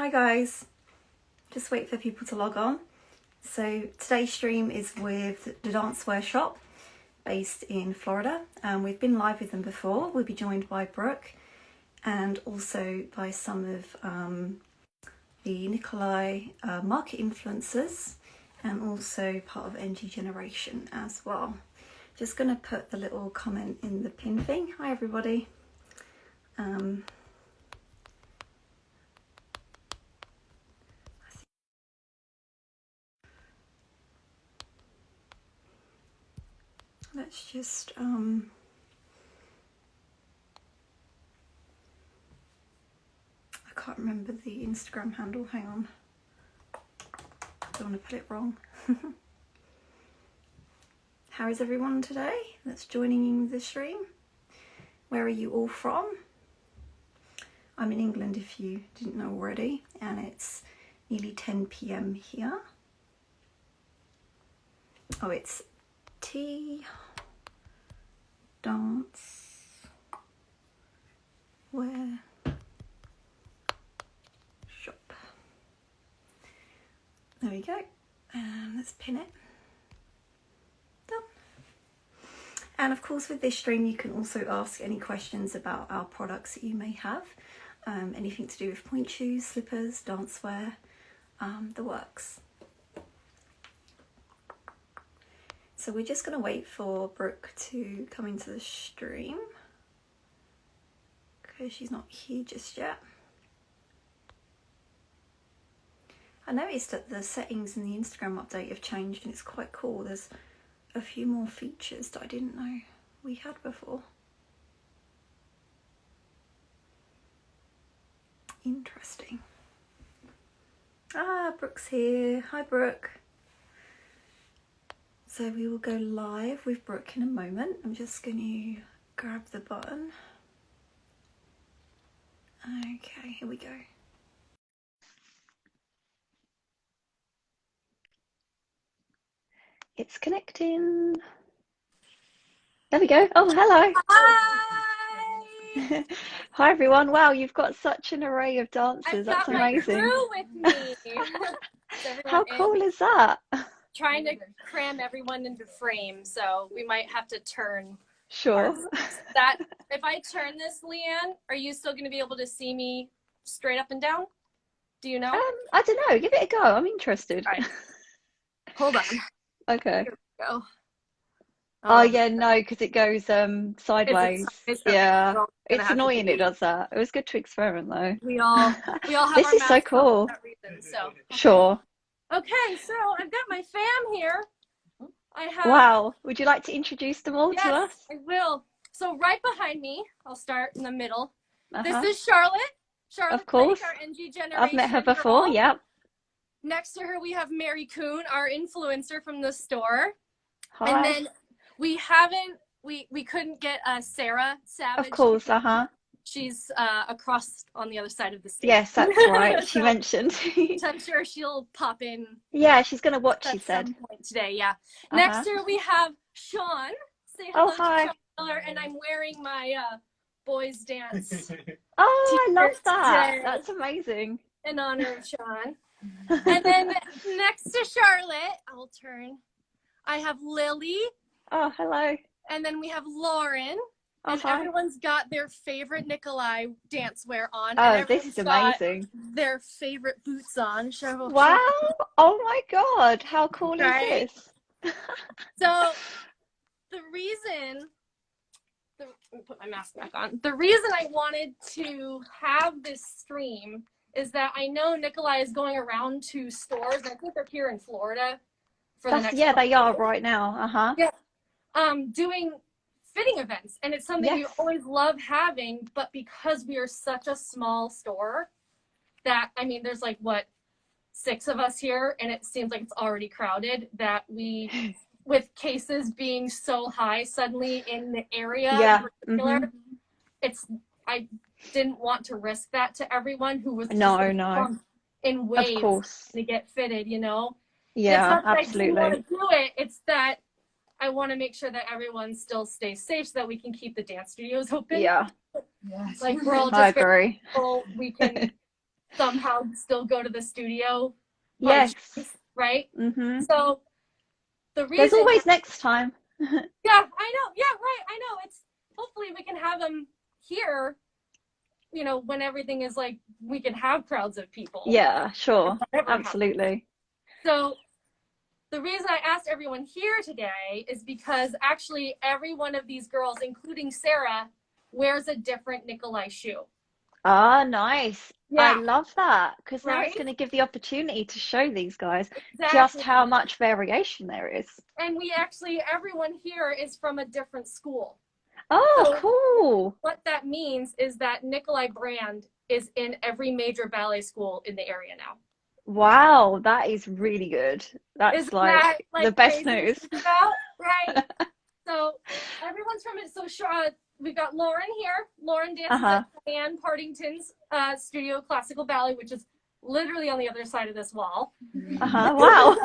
Hi guys, just wait for people to log on. So today's stream is with the DanceWEAR Shoppe based in Florida, and we've been live with them before. We'll be joined by Brooke and also by some of the Nikolay market influencers, and also part of NGgeneration as well. Just going to put the little comment in the pin thing. Hi everybody. Let's just I can't remember the Instagram handle, hang on, don't want to put it wrong. How is everyone today that's joining the stream? Where are you all from? I'm in England if you didn't know already, and it's nearly 10 p.m. here. Oh, it's DanceWEAR Shoppe. There we go, and let's pin it. Done. And of course with this stream you can also ask any questions about our products that you may have, anything to do with pointe shoes, slippers, dancewear, the works. So we're just going to wait for Brooke to come into the stream because she's not here just yet. I noticed that the settings in the Instagram update have changed and it's quite cool. There's a few more features that I didn't know we had before. Interesting. Ah, Brooke's here. Hi Brooke. So we will go live with Brooke in a moment. I'm just going to grab the button. Okay, here we go. It's connecting. There we go. Oh, hello. Hi. Hi everyone. Wow, you've got such an array of dancers. That's amazing. I've got my crew with me. How cool is that? Trying to cram everyone into frame, so we might have to turn. Sure. That if I turn this, Leanne, are you still going to be able to see me straight up and down? Do you know? I don't know. Give it a go. I'm interested. All right. Hold on. Okay. Here we go. Oh yeah, no, because it goes sideways. Yeah, it's annoying it does that. It was good to experiment though. We all have this our is so cool. for that reason, so. Okay. Sure. Okay, so I've got my fam here. I have. Wow. Would you like to introduce them all to us? I will. So right behind me, I'll start in the middle. This is Charlotte. Charlotte of course. Blake, our NGgeneration. I've met her before. Girl. Yep. Next to her, we have Coon, our influencer from the store. Hi. And then we couldn't get Sarah Savage. Of course. She's across on the other side of the stage. Yes, that's right. She mentioned. So I'm sure she'll pop in. Yeah, she's gonna watch. She said. At some point today. Yeah. Next to her, we have Sean. Say hello hi. to Sean, and I'm wearing my boys dance. Oh, I love that. Today. That's amazing. In honor of Sean. And then next to Charlotte, I'll turn. I have Lily. Oh, hello. And then we have Lauren. And hi. everyone's got their favorite Nikolai dancewear on. Oh, this is amazing. Their favorite boots on. Wow. Oh my God. How cool is this? So the reason, let me put my mask back on. The reason I wanted to have this stream is that I know Nikolai is going around to stores. I think they're here in Florida for the next Yeah, they are right now. Yeah. Doing fitting events, and it's something we always love having, but because we are such a small store that, I mean, there's like what, 6 of us here, and it seems like it's already crowded, that we with cases being so high suddenly in the area in particular, I didn't want to risk that to everyone who was in waves to get fitted, you know. Yeah, it's not absolutely. That I didn't want to do it, it's that I want to make sure that everyone still stays safe so that we can keep the dance studios open. Yeah. Like we're all just I agree. we can somehow still go to the studio. Yes. Right? Mm-hmm. So the reason there's always next time. Yeah, I know. Yeah, right. I know. It's hopefully we can have them here, you know, when everything is like we can have crowds of people. Yeah, sure. Absolutely. So the reason I asked everyone here today is because actually every one of these girls, including Sarah, wears a different Nikolai shoe. Ah, nice. Yeah. I love that, because Right? that's going to give the opportunity to show these guys Exactly. just how much variation there is. And we actually, everyone here is from a different school. Oh, So cool. what that means is that Nikolai brand is in every major ballet school in the area now. Wow, that is really good. That's Isn't that, like the best crazy news. to think about? Right? So everyone's from it. So we've got Lauren here. Lauren dances at Leanne Partington's studio classical ballet, which is literally on the other side of this wall. Wow.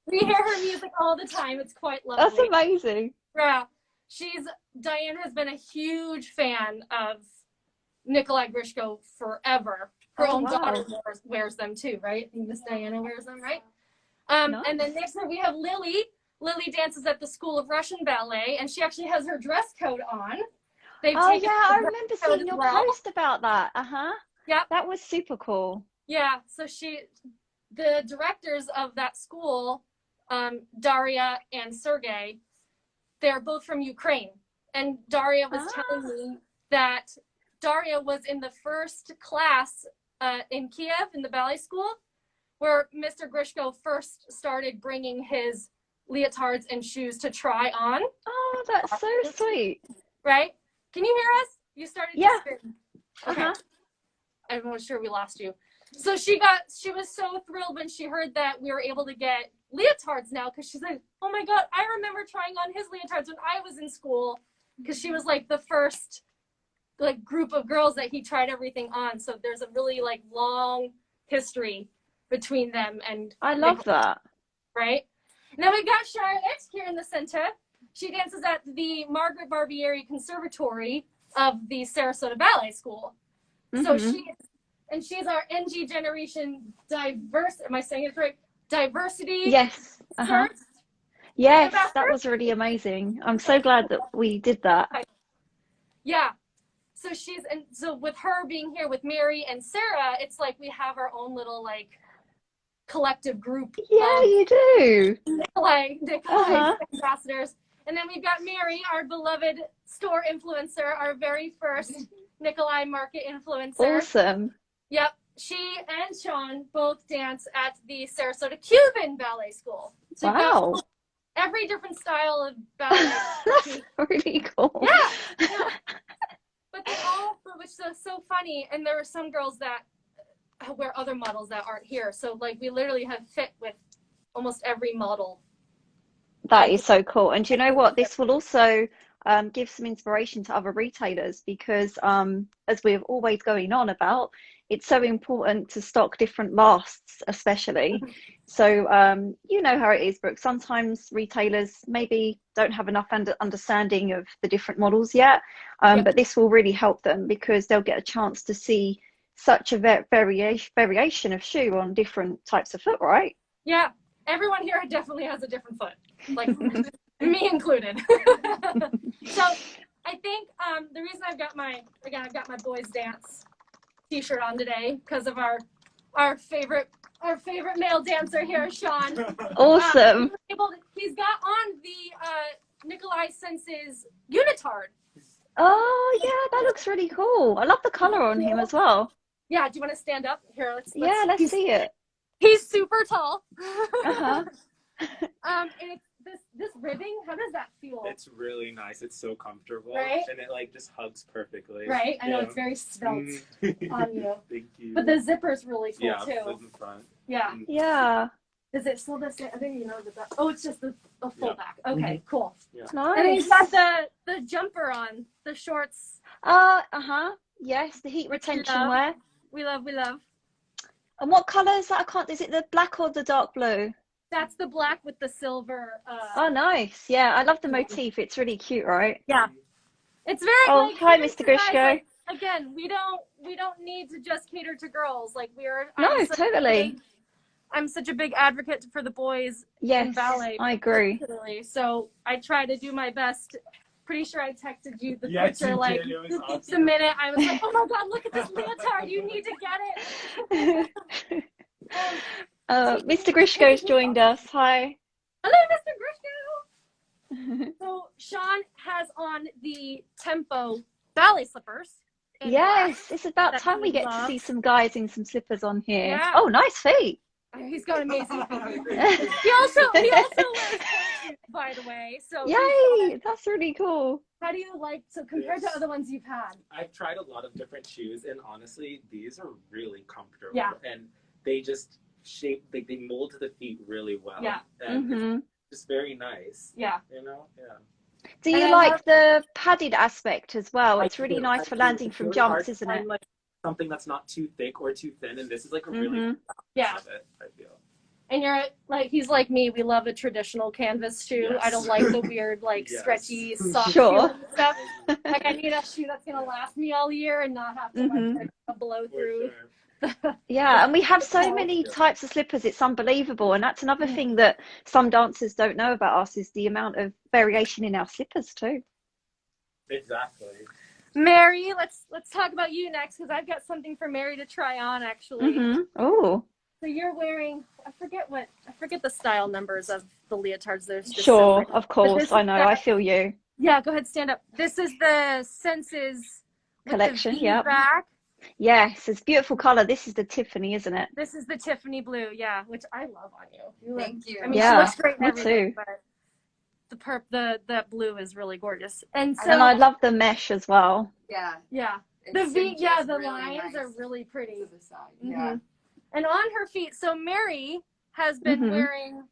We hear her music all the time. It's quite lovely. That's amazing. Yeah. Diane has been a huge fan of Nikolai Grishko forever. Her own daughter wears them too, right? Miss Diana wears them, right? Nice. And then next we have Lily. Lily dances at the School of Russian Ballet, and she actually has her dress code on. I remember seeing your post about that. Yeah. That was super cool. Yeah, so the directors of that school, Daria and Sergey, they're both from Ukraine. And Daria was telling me that Daria was in the first class in Kiev in the ballet school, where Mr. Grishko first started bringing his leotards and shoes to try on. Oh, that's so sweet. Right? Can you hear us? You started to spin. Okay. I'm not sure we lost you. So she was so thrilled when she heard that we were able to get leotards now, because she's like, oh my God, I remember trying on his leotards when I was in school, because she was like the first like group of girls that he tried everything on. So there's a really like long history between them. And I love that. Right? Now we got Charlotte here in the center. She dances at the Margaret Barbieri Conservatory of the Sarasota Ballet School. So she's our NGgeneration diverse. Am I saying it right? Diversity. Yes. Yes, ambassador. That was really amazing. I'm so glad that we did that. Yeah. So with her being here with Mary and Sarah, it's like we have our own little like collective group. Yeah, you do. Nikolai ambassadors. And then we've got Mary, our beloved store influencer, our very first Nikolai market influencer. Awesome. Yep. She and Sean both dance at the Sarasota Cuban Ballet School. So wow. Every different style of ballet. That's really cool. Yeah. But they all, which is so funny. And there are some girls that wear other models that aren't here. So like we literally have fit with almost every model. That is so cool. And do you know what? This will also give some inspiration to other retailers, because as we're always going on about, it's so important to stock different lasts, especially. So you know how it is, Brooke. Sometimes retailers maybe don't have enough understanding of the different models yet, but this will really help them, because they'll get a chance to see such a variation of shoe on different types of foot, right? Yeah, everyone here definitely has a different foot, like me included. So I think the reason I've got my boys dance t-shirt on today, because of our favorite male dancer here, Sean. Awesome. He's got on the Nikolai Sense's unitard. Oh yeah, that looks really cool. I love the color on him as well. Yeah, do you want to stand up here? Let's see it. He's super tall. And it's this ribbing, how does that feel? It's really nice. It's so comfortable. Right? And it like just hugs perfectly. Right? I know it's very svelte on you. Thank you. But the zipper's really cool too. Yeah, in the front. Yeah. Yeah. Is it still the same? I think you know that. Oh, it's just a full back. Okay, cool. Yeah. Nice. And he's got the jumper on, the shorts. Yes, the heat retention wear. We love. And what colour is that? Is it the black or the dark blue? That's the black with the silver. Oh, nice. Yeah, I love the motif. It's really cute, right? Yeah. It's very. Oh, hi, Mr. Grishko. again, we don't need to just cater to girls. Like No, totally. I'm such a big advocate for the boys in ballet. I agree. Particularly. So I try to do my best. Pretty sure I texted you the Yes, picture you like did. It was awesome. the minute I was like, oh my god, look at this leotard, you need to get it. Mr. Grishko's joined us. Hi. Hello, Mr. Grishko. So Sean has on the Tempo ballet slippers. Yes, it's about time we get to see some guys in some slippers on here. Yeah. Oh, nice feet. He's got amazing feet. He also wears pointe shoes, by the way. So yay, that's really cool. How do you like, so compared to other ones you've had? I've tried a lot of different shoes, and honestly, these are really comfortable. Yeah. And they just shape, they mold to the feet really well. Yeah. And it's just very nice. Yeah. You know? Yeah. Do you like the padded aspect as well? It's really nice for landing from jumps, isn't it? Like something that's not too thick or too thin, and this is like a really yeah. of it, I feel. And you're like, he's like me. We love a traditional canvas shoe. Yes. I don't like the weird, like stretchy, soft Sure. shoe and stuff. Like I need a shoe that's gonna last me all year and not have to like blow through. Sure. Yeah, and we have so many types of slippers. It's unbelievable, and that's another thing that some dancers don't know about us is the amount of variation in our slippers too. Exactly. Mary, let's talk about you next because I've got something for Mary to try on actually. Oh. So you're wearing, I forget the style numbers of the leotards. There's just sure, separate. Of course, I know. I feel you. Yeah, go ahead, stand up. This is the Senses collection. Yeah. Back. Yes, it's beautiful color. This is the Tiffany, isn't it? This is the Tiffany blue, yeah, which I love on you. Thank you. I mean, she looks great in everything, but the blue is really gorgeous. And so, and I love the mesh as well. Yeah. Yeah. It The really lines nice are really pretty. to the side. Yeah. And on her feet, so Mary has been wearing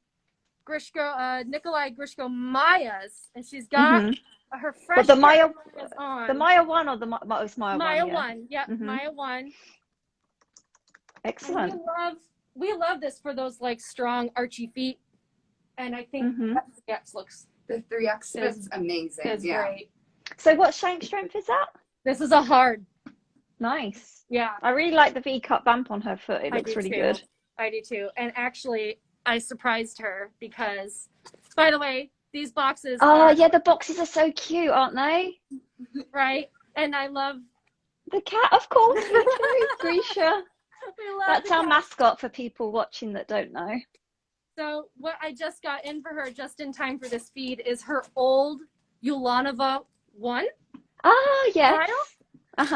Nikolay Grishko Mayas, and she's got her fresh the Maya on. The Maya 1 or the Maya 1? Maya 1, yeah, Maya 1. Excellent. And we love this for those like strong archy feet, and I think that 3X looks. The 3X fits amazing. Is great. So what shank strength is that? This is a hard. Nice. Yeah. I really like the V-cut bump on her foot. It looks really good. I do too. And actually, I surprised her because, by the way, these boxes. Yeah, the boxes are so cute, aren't they? Right. And I love the cat, of course. Grisha. That's our mascot for people watching that don't know. So what I just got in for her just in time for this feed is her old Ulanova 1. Ah, yes.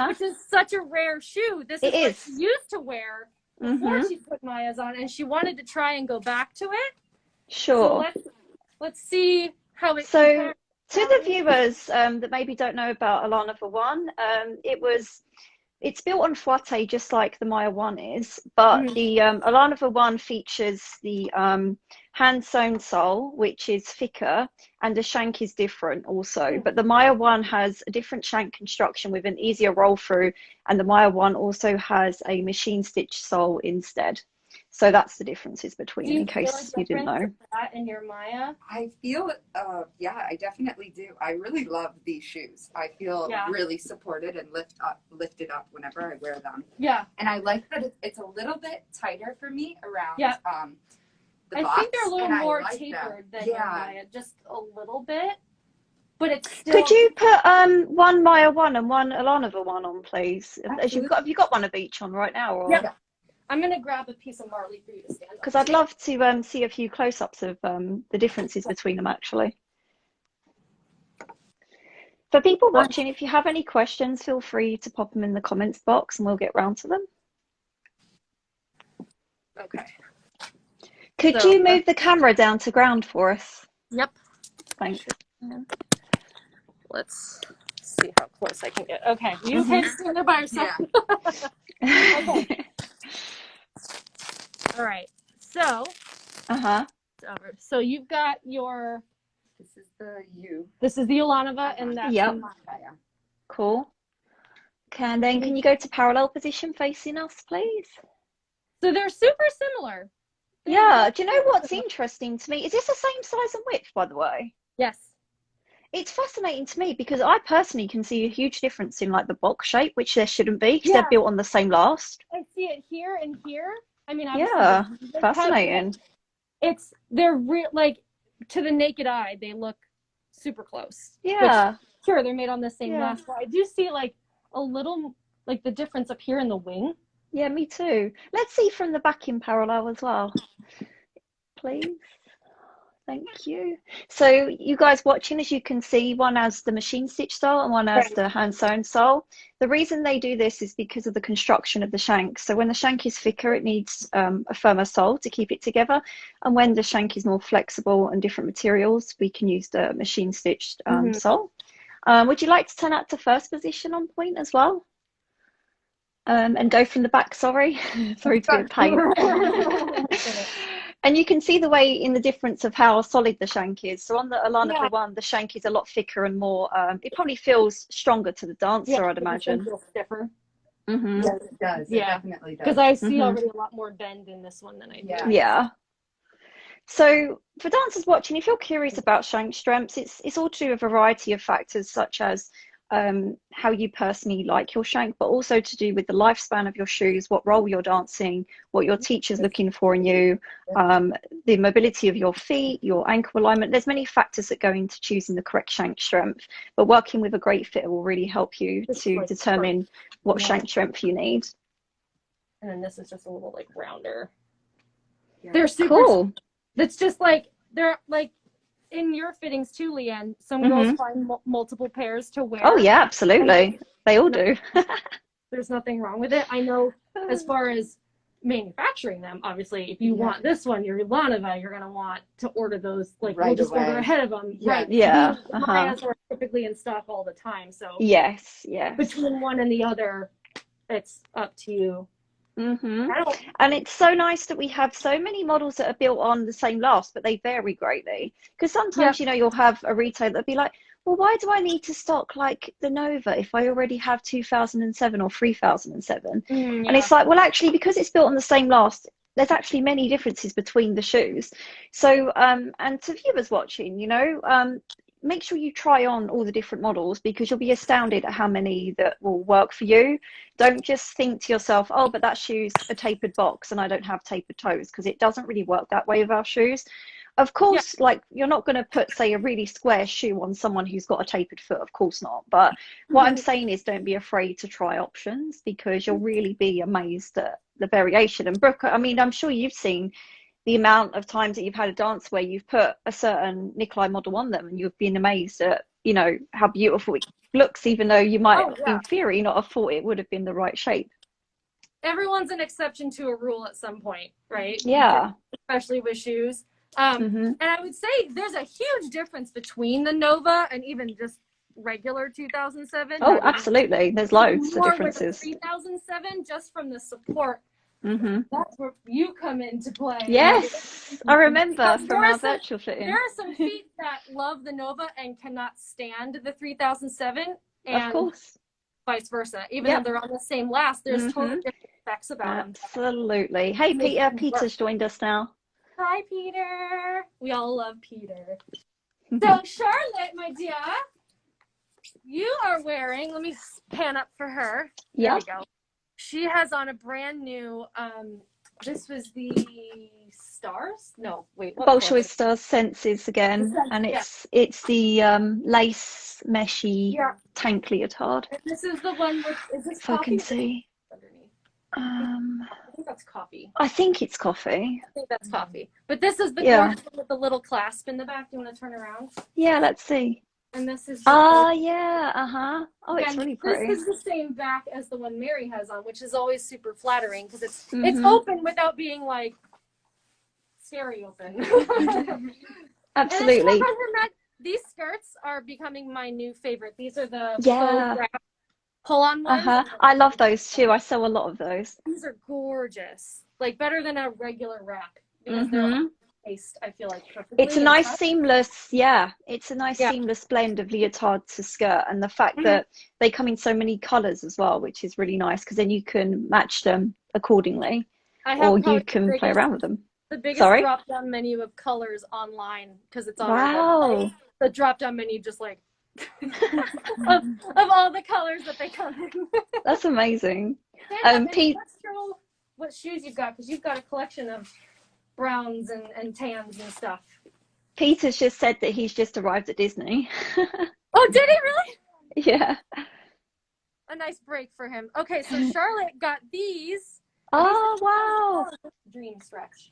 Which is such a rare shoe. This is what she used to wear before she put Maya's on, and she wanted to try and go back to it. Sure. So let's see how it compares. To the viewers that maybe don't know about Ulanova 1, it's built on fouette just like the Maya 1 is, but the Ulanova 1 features the hand-sewn sole, which is thicker, and the shank is different also. But the Maya 1 has a different shank construction with an easier roll-through, and the Maya 1 also has a machine-stitched sole instead. So that's the differences between, in case you didn't know. That in your Maya? I feel, I definitely do. I really love these shoes. I feel really supported and lifted up whenever I wear them. Yeah. And I like that it's a little bit tighter for me around the box. I think they're a little more tapered than your Maya, just a little bit. But it's still... Could you put one Maya 1 and one Ulanova 1 on, please? Have you got one of each on right now? Or? Yeah. I'm going to grab a piece of Marley for you to stand up. Because I'd love to see a few close-ups of the differences between them, actually. For people watching, if you have any questions, feel free to pop them in the comments box and we'll get round to them. Okay. Could you move the camera down to ground for us? Yep. Thanks. Let's see how close I can get. Okay. You can stand there by yourself. Yeah. Okay. All right. So. So you've got your. This is the U. This is the Ulanova, and that's the Maya. Cool. And then can you go to parallel position facing us, please? So they're super similar. Yeah. Do you know what's interesting to me? Is this the same size and width, by the way? Yes. it's fascinating to me because I personally can see a huge difference in like the box shape, which there shouldn't be because Yeah. they're built on the same last. I see it here and here. I mean, Yeah, obviously, fascinating. they're real, like to the naked eye, they look super close. Yeah. Which, sure, they're made on the same Yeah. last, but I do see like a little, like the difference up here in the wing. Yeah, me too. Let's see from the back in parallel as well, please. Thank you. So you guys watching, as you can see, one has the machine stitch style and one has the hand sewn style. The reason they do this is because of the construction of the shank. So when the shank is thicker, it needs a firmer sole to keep it together. And when the shank is more flexible and different materials, we can use the machine stitched sole. Would you like to turn that to first position on point as well? And go from the back, sorry. Sorry to be a pain. And you can see the way in the difference of how solid the shank is. So on the Alana for one, the shank is a lot thicker and more, it probably feels stronger to the dancer, I'd imagine. It feels stiffer. Yes, it does. Yeah. It definitely does. Because I see already a lot more bend in this one than I do. Yeah. So for dancers watching, if you're curious about shank strengths, it's all to do with a variety of factors such as how you personally like your shank, but also to do with the lifespan of your shoes, what role you're dancing, what your teacher's looking for in you, the mobility of your feet, your ankle alignment. There's many factors that go into choosing the correct shank strength, but working with a great fitter will really help you to determine what shank strength you need. And then this is just a little like rounder. They're super cool. That's just like, they're like, in your fittings too, Leanne, some girls find multiple pairs to wear. Oh yeah, absolutely. They all do. There's nothing wrong with it. I know as far as manufacturing them, obviously, if you want this one, your Lanova, you're going to want to order those, like we'll just order ahead of them. Right. Yeah. Maya's are typically in stock all the time. So yes. Between one and the other, it's up to you. And it's so nice that we have so many models that are built on the same last, but they vary greatly. Because sometimes, you know, you'll have a retailer that'll be like, well, why do I need to stock like the Nova if I already have 2007 or 3007? And it's like, well, actually, because it's built on the same last, there's actually many differences between the shoes. So, and to viewers watching, you know, make sure you try on all the different models because you'll be astounded at how many that will work for you. Don't just think to yourself, oh, but that shoe's a tapered box and I don't have tapered toes, because it doesn't really work that way with our shoes. Of course, like you're not going to put, say, a really square shoe on someone who's got a tapered foot. Of course not. But what I'm saying is don't be afraid to try options because you'll really be amazed at the variation. And Brooke, I mean, I'm sure you've seen the amount of times that you've had a dance where you've put a certain Nikolai model on them and you've been amazed at, you know, how beautiful it looks, even though you might, in theory, not have thought it would have been the right shape. Everyone's an exception to a rule at some point, right? Yeah. Especially with shoes. And I would say there's a huge difference between the Nova and even just regular 2007. Oh, absolutely. There's loads of differences. 3007, just from the support. That's where you come into play. Yes, I remember from our virtual fitting. There are some feet that love the Nova and cannot stand the 3007, and of course, vice versa. Even though they're on the same last, there's totally different effects about them. Absolutely. Hey, Peter. Peter's joined us now. Hi, Peter. We all love Peter. So, Charlotte, my dear, you are wearing. Let me pan up for her. There we go. She has on a brand new, this was the Stars? No, wait. Bolshoi Stars Senses again. And it's the lace meshy tank leotard. And this is the one with, is this coffee? I can see. Underneath. I think that's coffee. I think it's coffee. I think that's coffee. But this is the gorgeous one with the little clasp in the back. Do you want to turn around? Yeah, let's see. And this is oh, again, it's really pretty. This is the same back as the one Mary has on, which is always super flattering because it's open without being like scary open. Absolutely. These skirts are becoming my new favorite. These are the faux wrap pull-on ones. I love those too. I sew a lot of those. These are gorgeous, like better than a regular wrap because they're I feel like perfectly. It's a nice seamless, it's a nice seamless blend of leotard to skirt, and the fact that they come in so many colors as well, which is really nice because then you can match them accordingly, or you can play around with them. The biggest drop down menu of colors online because it's on. Wow, the drop down menu just like of all the colors that they come in. That's amazing. Pete, let's show what shoes you've got, because you've got a collection of browns and tans and stuff. Peter's just said that he's just arrived at Disney. Oh, did he really? Yeah. A nice break for him. Okay, so Charlotte got these. Oh, wow. Dream stretch.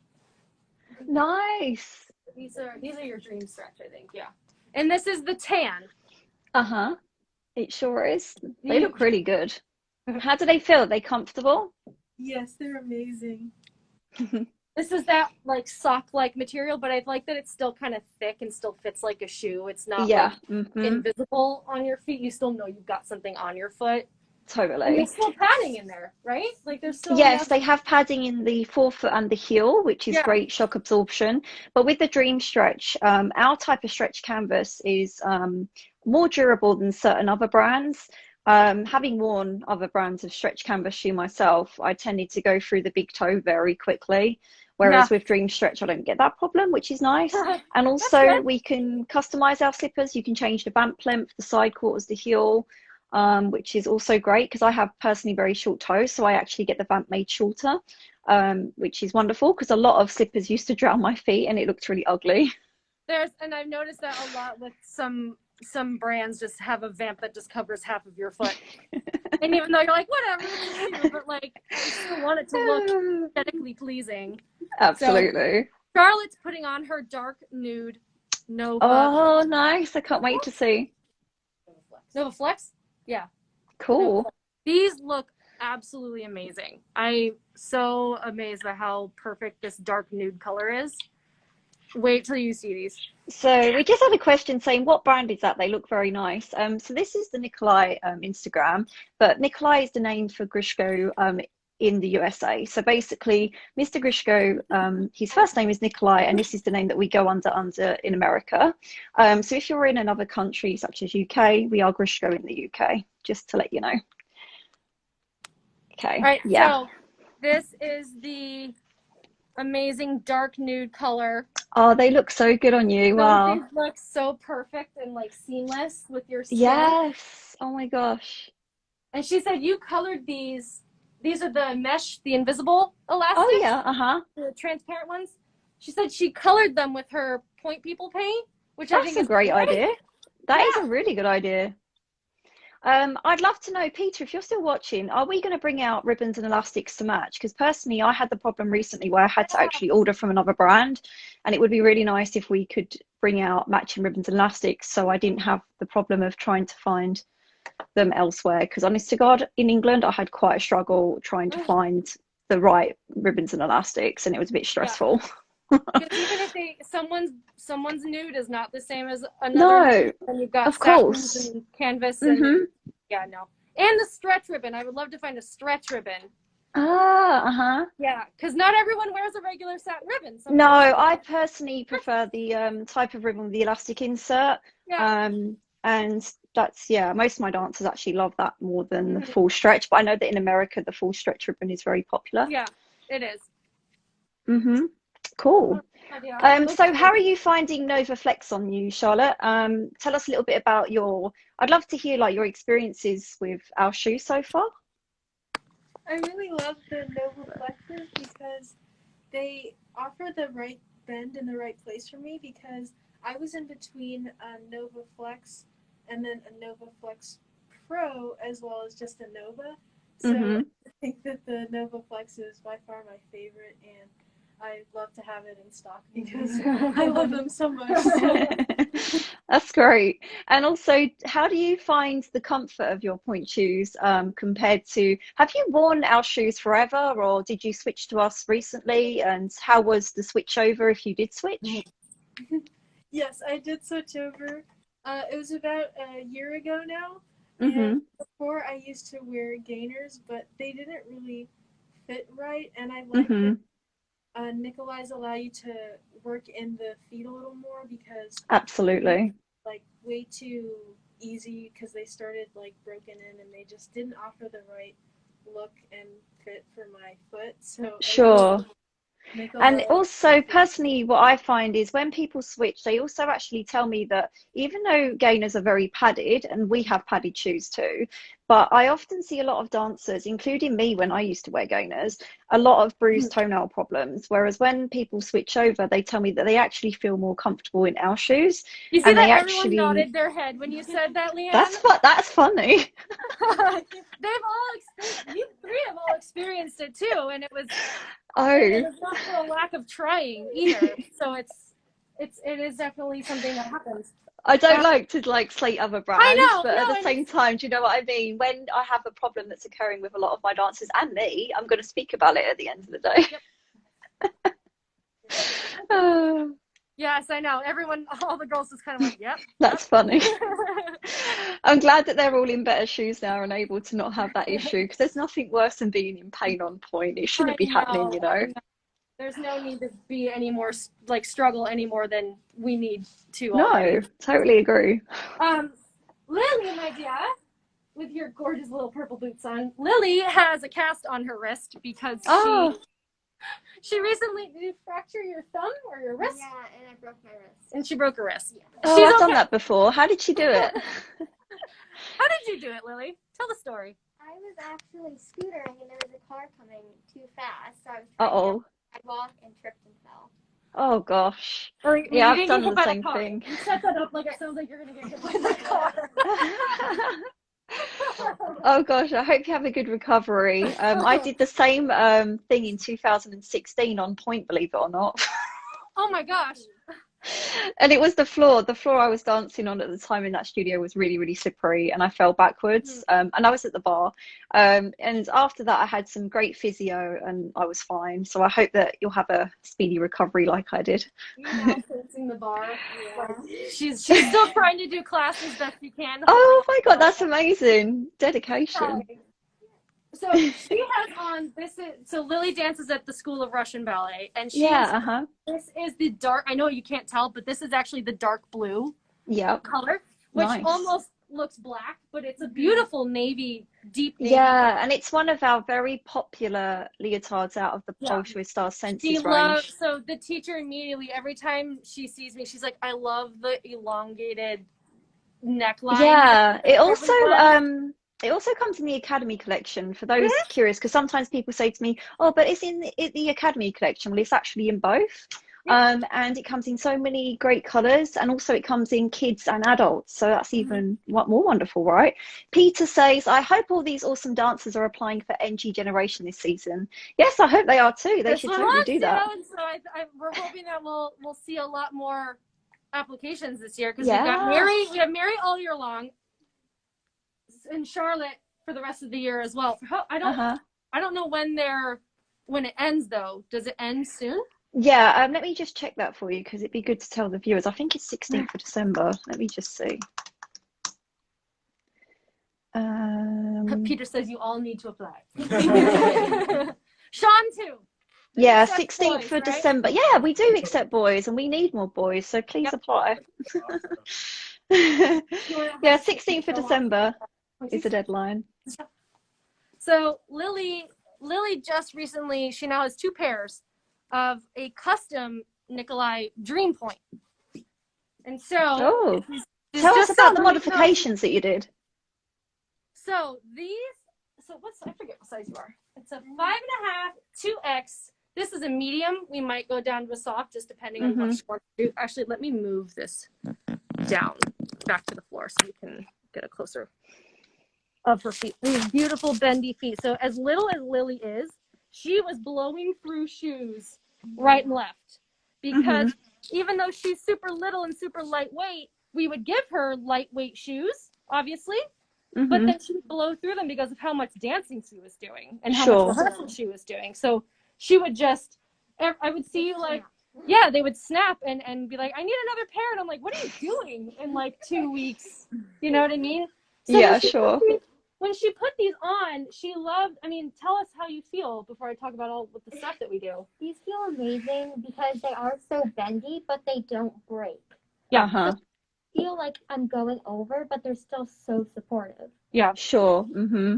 Nice. These are your dream stretch, I think. Yeah. And this is the tan. Uh-huh. It sure is. They look really good. How do they feel? Are they comfortable? Yes, they're amazing. This is that like sock-like material, but I like that it's still kind of thick and still fits like a shoe. It's not invisible on your feet. You still know you've got something on your foot. Totally. And there's still padding in there, right? Like there's still they have padding in the forefoot and the heel, which is great shock absorption. But with the Dream Stretch, our type of stretch canvas is more durable than certain other brands. Having worn other brands of stretch canvas shoe myself, I tended to go through the big toe very quickly. Whereas with Dream Stretch, I don't get that problem, which is nice. And also we can customize our slippers. You can change the vamp length, the side quarters, the heel, which is also great because I have personally very short toes. So I actually get the vamp made shorter, which is wonderful because a lot of slippers used to drown my feet and it looked really ugly. And I've noticed that a lot with some brands just have a vamp that just covers half of your foot. And even though you're like, whatever, it's cute, but like, you still want it to look aesthetically pleasing. Absolutely. So, Charlotte's putting on her dark nude Nova. Oh, nice. I can't wait to see. Nova Flex? Yeah. Cool. These look absolutely amazing. I'm so amazed at how perfect this dark nude color is. Wait till you see these. So we just had a question saying, what brand is that? They look very nice. So this is the Nikolai Instagram, but Nikolai is the name for Grishko in the USA. So basically, Mr. Grishko, his first name is Nikolai, and this is the name that we go under in America. So if you're in another country such as UK, we are Grishko in the UK, just to let you know. Okay. All right. Yeah. So this is the amazing dark nude color. Oh, they look so good on you. Wow. These look so perfect and like seamless with your skin. Yes. Oh my gosh. And she said you colored these. These are the mesh, the invisible elastics. Oh yeah. Uh-huh. The transparent ones. She said she colored them with her Point People paint, which That's I think a is great idea. That is Yeah. a really good idea. I'd love to know, Peter, if you're still watching, are we going to bring out ribbons and elastics to match? Because personally, I had the problem recently where I had to actually order from another brand, and it would be really nice if we could bring out matching ribbons and elastics so I didn't have the problem of trying to find them elsewhere. Because honest to God, in England, I had quite a struggle trying to find the right ribbons and elastics, and it was a bit stressful. Because even if someone's nude is not the same as another, No, and you've got of satins course. and canvas and and the stretch ribbon. I would love to find a stretch ribbon. Uh-huh. Yeah, because not everyone wears a regular satin ribbon. No, I personally prefer the type of ribbon with the elastic insert. Yeah. And that's, most of my dancers actually love that more than the full stretch. But I know that in America, the full stretch ribbon is very popular. Yeah, it is. Cool. So how are you finding Nova Flex on you, Charlotte? Tell us a little bit about I'd love to hear like your experiences with our shoe so far. I really love the Nova Flexes because they offer the right bend in the right place for me, because I was in between a Nova Flex and then a Nova Flex Pro as well as just a Nova. So I think that the Nova Flex is by far my favorite, and I love to have it in stock because I love them so much. That's great. And also, how do you find the comfort of your pointe shoes compared to, have you worn our shoes forever, or did you switch to us recently? And how was the switch over if you did switch? Yes, I did switch over. It was about a year ago now. And before I used to wear gainers, but they didn't really fit right. And I like that Nikolai's allow you to work in the feet a little more, because Absolutely. like way too easy because they started like broken in and they just didn't offer the right look and fit for my foot. So Sure. And also, personally, what I find is when people switch, they also actually tell me that even though gainers are very padded, and we have padded shoes too, but I often see a lot of dancers, including me when I used to wear gainers, a lot of bruised toenail problems. Whereas when people switch over, they tell me that they actually feel more comfortable in our shoes. You see and that they everyone actually nodded their head when you said that, Leanne? That's funny. You three have all experienced it too, and it was not for a lack of trying either. So it is definitely something that happens. I don't like to slate other brands, I know, but at the same time, do you know what I mean? When I have a problem that's occurring with a lot of my dancers and me, I'm going to speak about it at the end of the day. Yep. Yes, I know. All the girls just kind of like, yep. That's funny. I'm glad that they're all in better shoes now and able to not have that issue, because there's nothing worse than being in pain on point. It shouldn't be happening, you know. There's no need to be any more struggle any more than we need to. No, totally agree. Lily, my dear, with your gorgeous little purple boots on, Lily has a cast on her wrist because she recently, did you fracture your thumb or your wrist? Yeah, and I broke my wrist. And she broke her wrist. Yeah. Oh, I've done that before. How did she do it? How did you do it, Lily? Tell the story. I was actually scootering and there was a car coming too fast. So I was I walked and tripped and fell. Oh gosh. Yeah, I've done the same thing. You set that up like it sounds like you're going to get hit by the car. Oh gosh, I hope you have a good recovery. I did the same thing in 2016 on Pointe, believe it or not. Oh my gosh. And it was the floor I was dancing on at the time in that studio was really, really slippery, and I fell backwards. And I was at the bar, and after that I had some great physio and I was fine. So I hope that you'll have a speedy recovery like I did. Facing the bar. Yeah. She's still trying to do classes best she can. Oh my god, that's amazing. Dedication. So she has on so Lily dances at the School of Russian Ballet, and this is the dark, I know you can't tell, but this is actually the dark blue color, which almost looks black, but it's a beautiful deep navy. Yeah, and it's one of our very popular leotards out of the Porsche with Star Senses range. So the teacher immediately, every time she sees me, she's like, I love the elongated neckline. Yeah, it also comes in the Academy collection for those curious, because sometimes people say to me, oh, but it's in the Academy collection. Well, it's actually in both. And it comes in so many great colours, and also it comes in kids and adults. So that's even more wonderful, right? Peter says, I hope all these awesome dancers are applying for NGgeneration this season. Yes, I hope they are too. They should totally do that. And so we're hoping that we'll see a lot more applications this year, because we have Mary all year long, and Charlotte for the rest of the year as well. I don't know when it ends though. Does it end soon? Yeah, let me just check that for you, because it'd be good to tell the viewers. I think it's 16th of December. Let me just see. Peter says you all need to apply. Sean too. Yeah, 16th of December. Yeah, we do accept boys, and we need more boys, so please apply. Yeah, 16th of December is the deadline. So Lily just recently, she now has 2 pairs of a custom Nikolai Dream Point. And so tell us about the modifications that you did. So I forget what size you are. It's a 5.5, 2X. This is a medium. We might go down to a soft, just depending on what you want to do. Actually, let me move this down back to the floor so we can get a closer of her feet. These beautiful bendy feet. So as little as Lily is, she was blowing through shoes right and left, because even though she's super little and super lightweight, we would give her lightweight shoes, obviously, but then she would blow through them because of how much dancing she was doing and how much rehearsal she was doing. So she would I would see they would snap and be like, I need another pair. And I'm like, what are you doing in 2 weeks? You know what I mean? So when she put these on, she loved, tell us how you feel before I talk about all the stuff that we do. These feel amazing because they are so bendy, but they don't break. Yeah. So I feel like I'm going over, but they're still so supportive. Yeah. Sure.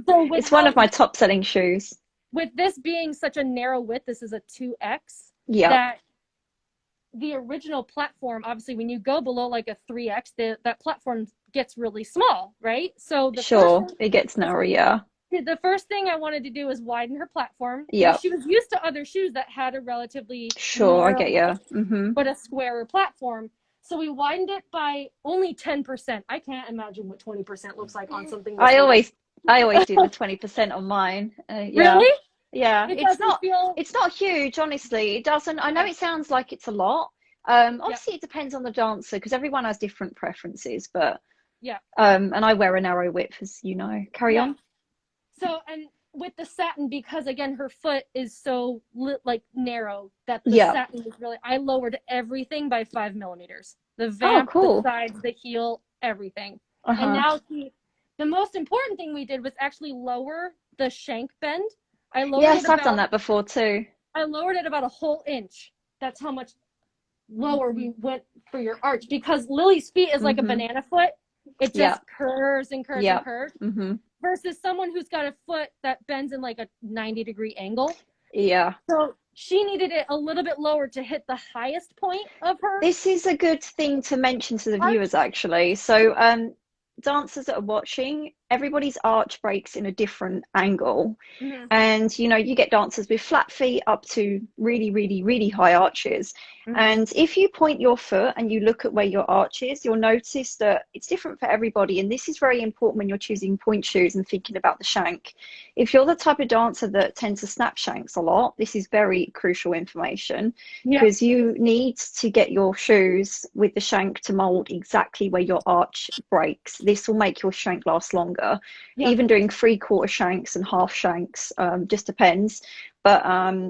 So it's one of my top selling shoes. With this being such a narrow width, this is a 2X. Yeah. that the original platform, obviously when you go below like a 3X, that platform gets really small, right? So the It gets narrow, yeah. The first thing I wanted to do is widen her platform. Yeah. She was used to other shoes that had a relatively I get you. but a squarer platform. So we widened it by only 10%. I can't imagine what 20% looks like on something. I always do the 20% on mine. Yeah. Really? Yeah. It's not huge, honestly. It doesn't. I know it sounds like it's a lot. Obviously it depends on the dancer because everyone has different preferences, but and I wear a narrow width, as you know. Carry on. So, and with the satin, because again, her foot is so like narrow that the satin is really, I lowered everything by 5 millimeters. The vamp, the sides, the heel, everything. And now the most important thing we did was actually lower the shank bend. I've done that before too. I lowered it about a whole inch. That's how much lower we went for your arch, because Lily's feet is like a banana foot. It just curves and curves and curves. Versus someone who's got a foot that bends in like a 90-degree angle. Yeah. So she needed it a little bit lower to hit the highest point of her. This is a good thing to mention to the viewers, actually. So dancers that are watching, everybody's arch breaks in a different angle. And, you know, you get dancers with flat feet up to really, really, really high arches. And if you point your foot and you look at where your arch is, you'll notice that it's different for everybody. And this is very important when you're choosing pointe shoes and thinking about the shank. If you're the type of dancer that tends to snap shanks a lot, this is very crucial information, because you need to get your shoes with the shank to mold exactly where your arch breaks. This will make your shank last longer. Even doing 3/4 shanks and half shanks, just depends. But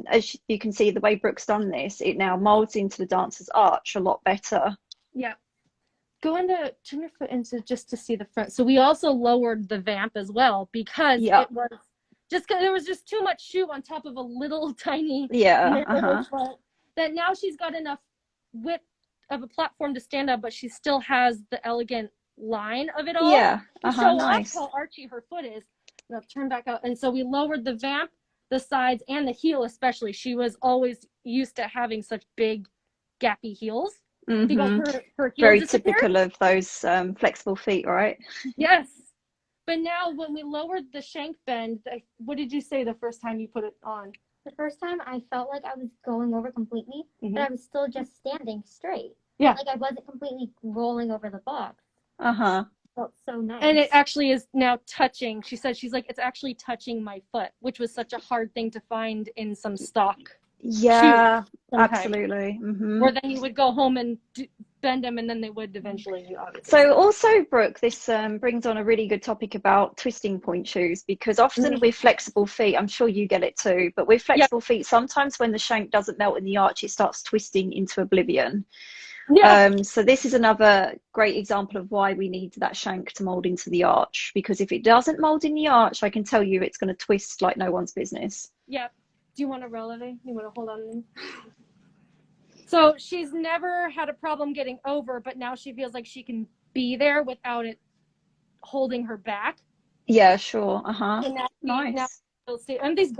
as you can see, the way Brooke's done this, it now molds into the dancer's arch a lot better. Yeah. Go into, turn your foot into just to see the front. So we also lowered the vamp as well, because it was just, there was just too much shoe on top of a little tiny foot, that now she's got enough width of a platform to stand up, but she still has the elegant line of it all. To show off how archy her foot is. Now turn back out. And so we lowered the vamp, the sides, and the heel especially. She was always used to having such big gappy heels, because her heel very typical of those flexible feet, right? Yes. But now when we lowered the shank bend, what did you say the first time you put it on? The first time I felt like I was going over completely, but I was still just standing straight. Like I wasn't completely rolling over the box. Felt so nice. And it actually is now touching. She said, she's like, it's actually touching my foot, which was such a hard thing to find in some stock. Yeah, absolutely. Or then you would go home and bend them, and then they would eventually, obviously. So also, Brooke, this brings on a really good topic about twisting pointe shoes, because often with flexible feet, I'm sure you get it too, but with flexible feet, sometimes when the shank doesn't melt in the arch, it starts twisting into oblivion. So this is another great example of why we need that shank to mold into the arch, because if it doesn't mold in the arch, I can tell you it's going to twist like no one's business. Do you want to releve? You want to hold on? So she's never had a problem getting over, but now she feels like she can be there without it holding her back. Yeah, sure. Nice. And these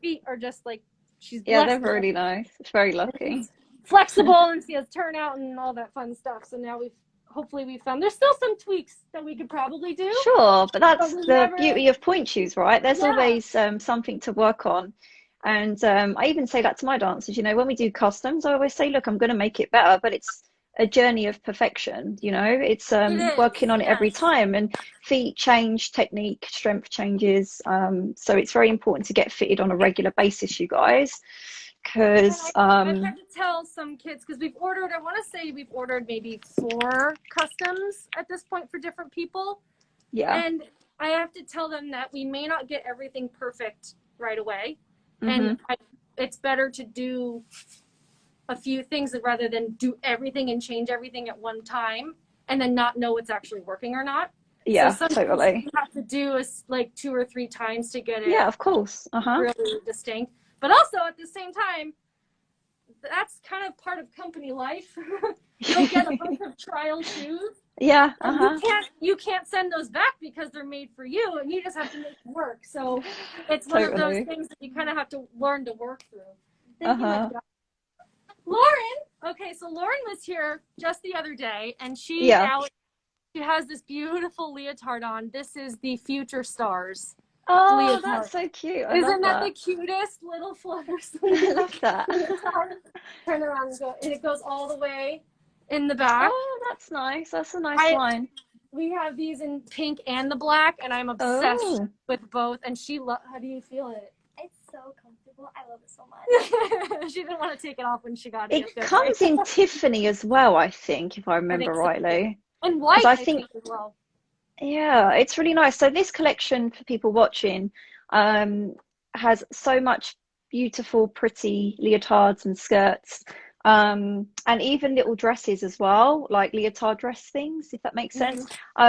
feet are just like, she's blessed. Yeah, they're really nice. It's very lucky. Flexible, and she has turnout and all that fun stuff. So now hopefully we found, there's still some tweaks that we could probably do. Sure, but that's the beauty of pointe shoes, right? There's always something to work on. And I even say that to my dancers, you know, when we do customs, I always say, look, I'm going to make it better, but it's a journey of perfection, you know, it's working on it every time, and feet change, technique, strength changes. So it's very important to get fitted on a regular basis, you guys. Because I've had to tell some kids, because we've ordered, I want to say we've ordered maybe 4 customs at this point for different people. And I have to tell them that we may not get everything perfect right away. And it's better to do a few things rather than do everything and change everything at one time and then not know what's actually working or not. So totally. You have to do like 2 or 3 times to get it. Of course. Really distinct. But also at the same time, that's kind of part of company life. You'll get a bunch of trial shoes. You can't send those back because they're made for you, and you just have to make it work. So it's one of those things that you kind of have to learn to work through. Lauren, okay, so Lauren was here just the other day, and she has this beautiful leotard on. This is the Future Stars. Oh, leotard. that's so cute. Isn't that the cutest little flutter sleeve? I love that. Turn around and it goes all the way in the back. Oh, that's nice. That's a nice line. We have these in pink and the black, and I'm obsessed with both. And how do you feel it? It's so comfortable. I love it so much. She didn't want to take it off when she got it. It comes in Tiffany as well, I think, if I remember rightly. And white, I think as well. Yeah, it's really nice. So this collection, for people watching, has so much beautiful, pretty leotards and skirts, and even little dresses as well, like leotard dress things, if that makes sense.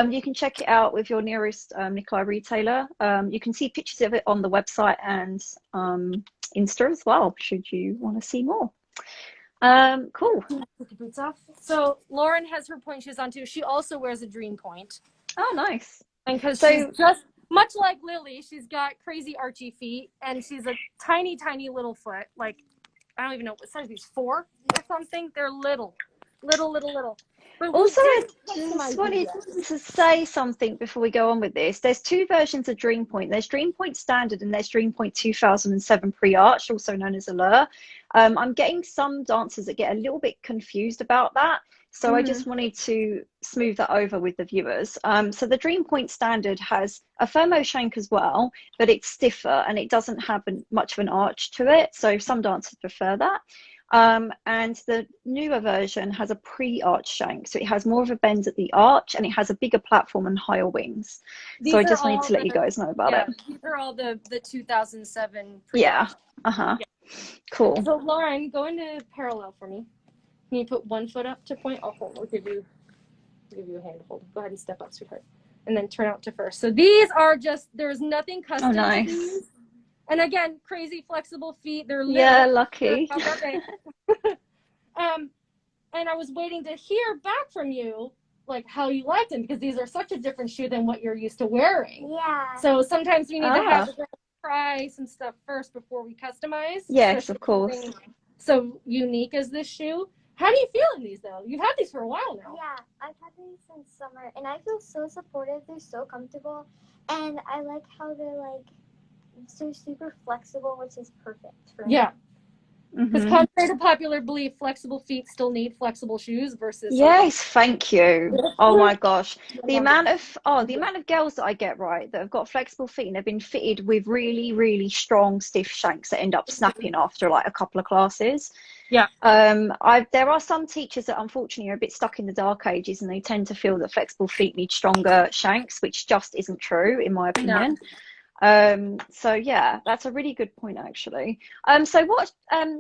You can check it out with your nearest Nikolay retailer. You can see pictures of it on the website and Insta as well, should you want to see more. Cool. Put the boots off. So Lauren has her pointe shoes on too. She also wears a dream pointe. Oh, nice. And because she's just much like Lily, she's got crazy archy feet, and she's a tiny, tiny little foot. Like, I don't even know what size these, 4 or something. They're little. But also, I just wanted to say something before we go on with this. There's 2 versions of Dream Point. There's Dream Point Standard and there's Dream Point 2007 Pre-Arch, also known as Allure. I'm getting some dancers that get a little bit confused about that. So I just wanted to smooth that over with the viewers. So the Dream Point Standard has a firmo shank as well, but it's stiffer and it doesn't have much of an arch to it. So some dancers prefer that. And the newer version has a pre-arch shank. So it has more of a bend at the arch and it has a bigger platform and higher wings. So I just wanted to let you guys know about it. These are all the 2007 pre-arch. Cool. So Lauren, go into parallel for me. Can you put one foot up to point? I'll give you a hand to hold. Go ahead and step up, sweetheart. And then turn out to first. So these are just, there's nothing custom. Oh, nice. To these. And again, crazy flexible feet. They're little. Yeah, lucky. And I was waiting to hear back from you, like how you liked them, because these are such a different shoe than what you're used to wearing. Yeah. So sometimes we need to have the girls try some stuff first before we customize. Yes, of course. So unique as this shoe. How do you feel in these though? You've had these for a while now. Yeah, I've had these since summer, and I feel so supported. They're so comfortable, and I like how they're like so super flexible, which is perfect for me. Yeah. Because contrary to popular belief, flexible feet still need flexible shoes versus. Yes, thank you. Oh my gosh, the amount of girls that I get that have got flexible feet and have been fitted with really, really strong stiff shanks that end up snapping after like a couple of classes. Yeah. There are some teachers that unfortunately are a bit stuck in the dark ages and they tend to feel that flexible feet need stronger shanks, which just isn't true in my opinion. So yeah, that's a really good point actually. So what,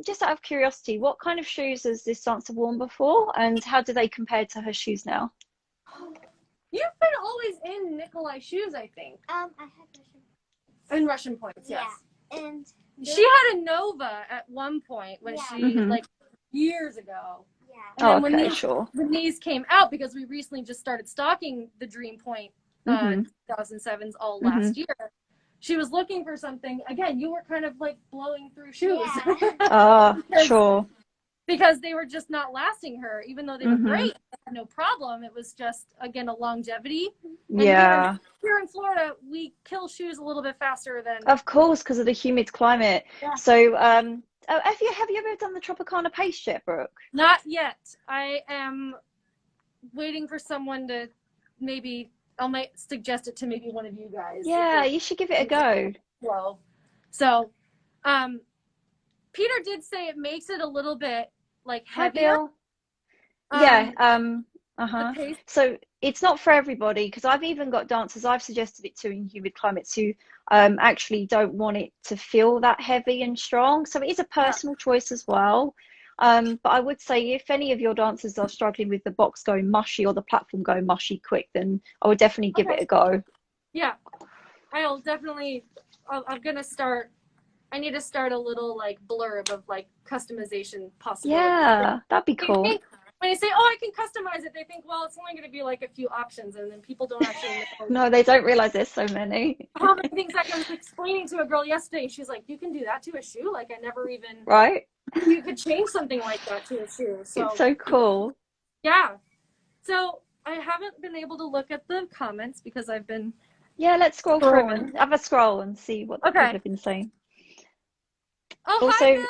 just out of curiosity, what kind of shoes has this dancer worn before and how do they compare to her shoes now? You've been always in Nikolai shoes, I think. I had Russian. And Russian points, yes. Yeah, and she had a Nova at one point when she like years ago. Yeah. And then sure. When these came out, because we recently just started stocking the Dream Point 2007s all last year. She was looking for something. Again, you were kind of like blowing through shoes. Yeah. Sure. Because they were just not lasting her, even though they were great. They had no problem. It was just, again, a longevity. And here in Florida, we kill shoes a little bit faster than. Of course, because of the humid climate. Yeah. So, have you ever done the Tropicana paste yet, Brooke? Not yet. I am waiting for someone to maybe. I might suggest it to maybe one of you guys. Yeah, you should give it a go. Well, so, Peter did say it makes it a little bit like heavier. So it's not for everybody because I've even got dancers I've suggested it to in humid climates who actually don't want it to feel that heavy and strong. So it is a personal choice as well. But I would say if any of your dancers are struggling with the box going mushy or the platform going mushy quick, then I would definitely give it a go. Yeah, I'll definitely. I'm gonna start. I need to start a little like blurb of like customization possibilities. Yeah, that'd be cool. When they say, "Oh, I can customize it," they think, "Well, it's only going to be like a few options," and then people don't actually know. No, they don't realize there's so many. How many things I was explaining to a girl yesterday? She's like, "You can do that to a shoe?" Like I never even. Right. you could change something like that to a shoe. So It's so cool. yeah. So I haven't been able to look at the comments because I've been Let's scroll through scrolling. and have a scroll and see what the people have been saying. Oh, Also, hi, Bill.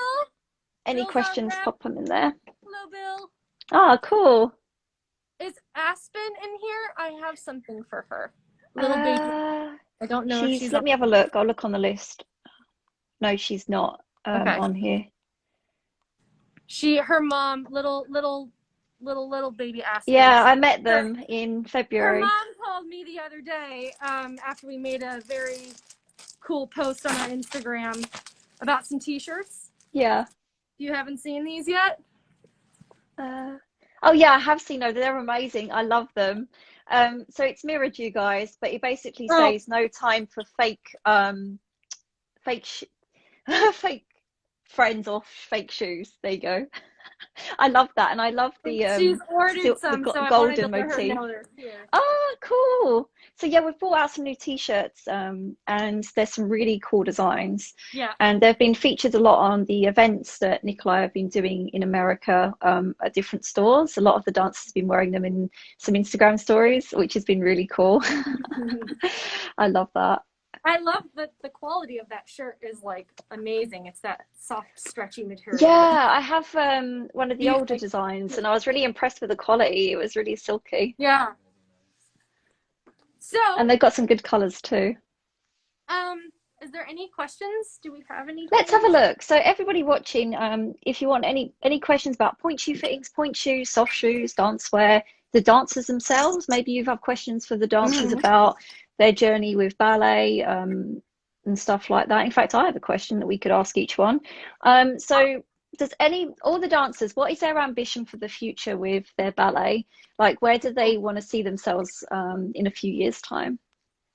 Any Bill's questions, pop them in there. Hello, Bill. Oh, cool. Is Aspen in here? I have something for her. Little baby. I don't know if she's Let me have a look. I'll look on the list. No, she's not on here. Her mom, little baby Aspen. Yeah, I met them in February. Her mom called me the other day after we made a very cool post on our Instagram about some t-shirts. Yeah. You haven't seen these yet? Oh yeah, I have seen them. They're amazing. I love them. So it's mirrored, you guys, but it basically says no time for fake fake friends or fake shoes. There you go. I love that, and I love the she's ordered some, so golden I wanted to let motif. her know they're here. Oh, cool. So yeah, we've brought out some new t-shirts, and there's some really cool designs. Yeah. And they've been featured a lot on the events that Nikolai have been doing in America at different stores. A lot of the dancers have been wearing them in some Instagram stories, which has been really cool. I love that. I love that the quality of that shirt is like amazing. It's that soft, stretchy material. Yeah, I have one of the older designs, and I was really impressed with the quality. It was really silky. Yeah. So. And they've got some good colours too. Is there any questions? Do we have any? Let's have a look. So everybody watching, if you want any questions about pointe shoe fittings, pointe shoes, soft shoes, dancewear, the dancers themselves, maybe you have questions for the dancers about their journey with ballet and stuff like that. In fact, I have a question that we could ask each one. So does all the dancers, what is their ambition for the future with their ballet? Like, where do they want to see themselves in a few years' time?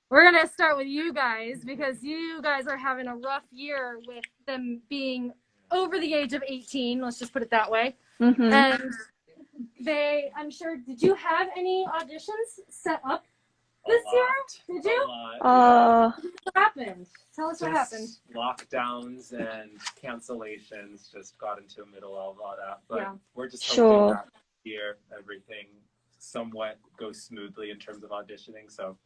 We're going to start with you guys, because you guys are having a rough year with them being over the age of 18. Let's just put it that way. And I'm sure, did you have any auditions set up this year? Did you? What happened? Tell us what happened. Lockdowns and cancellations just got into the middle of all that. But we're just hoping that year everything somewhat goes smoothly in terms of auditioning. So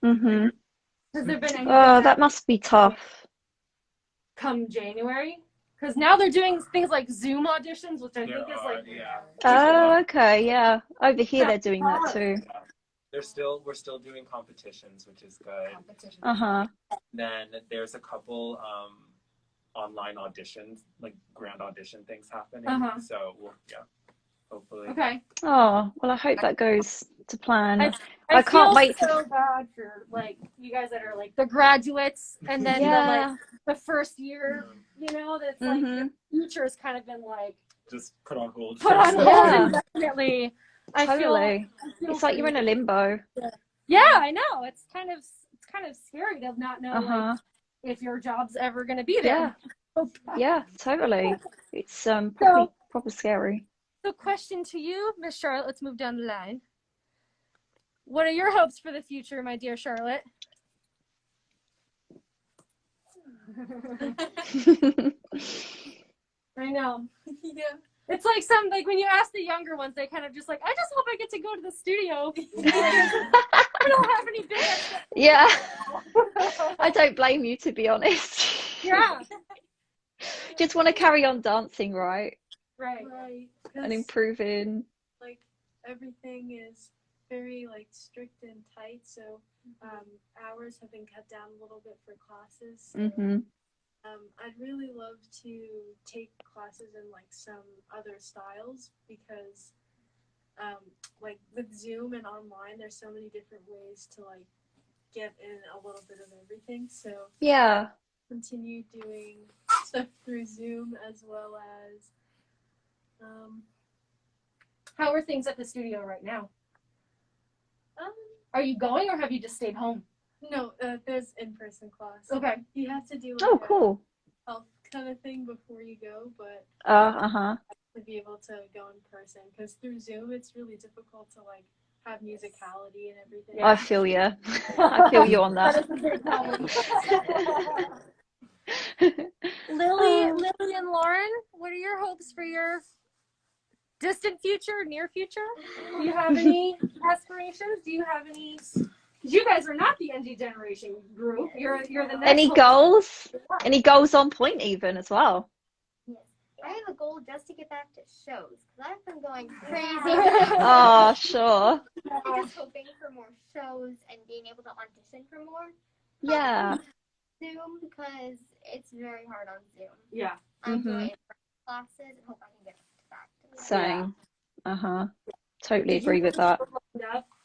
has there been any that must be tough. Come January? Because now they're doing things like Zoom auditions, which I think is like Oh, okay, yeah. Over here they're doing that too. We're still doing competitions, which is good. Then there's a couple online auditions, like grand audition things happening. So hopefully. Okay. Oh, well, I hope that goes to plan. I can't wait so bad for like you guys that are like the graduates and then the first year, that's like your future has kind of been like just put on hold. Definitely. Totally. It's like you're in a limbo. Yeah, I know. It's kind of scary to not know like, if your job's ever going to be there. Yeah, totally. It's proper scary. So question to you, Miss Charlotte, let's move down the line. What are your hopes for the future, my dear Charlotte? I know. Yeah. It's like when you ask the younger ones, they kind of just like, I just hope I get to go to the studio. I don't have any big. Yeah. I don't blame you, to be honest. Yeah. Just want to carry on dancing, right? Right. And improving. Like everything is very like strict and tight, so hours have been cut down a little bit for classes. So, I'd really love to take classes in like some other styles, because like with Zoom and online, there's so many different ways to like get in a little bit of everything. So continue doing stuff through Zoom as well as how are things at the studio right now? Are you going, or have you just stayed home? No, there's in-person class. Okay. You have to do like cool. a health kind of thing before you go, but to be able to go in person, because through Zoom it's really difficult to like have musicality and everything. I feel you. I feel you on that. Lily and Lauren, what are your hopes for your distant future, near future? Do you have any aspirations? Do you have any? You guys are not the NGgeneration group. You're the next. Any goals? Any goals on point even as well? Yes. I have a goal just to get back to shows because I've been going crazy. Oh, sure. I'm just hoping for more shows and being able to audition for more. Yeah. Zoom because it's very hard on Zoom. Yeah. I'm doing classes and hope I can get back to that. Same. Totally agree with that.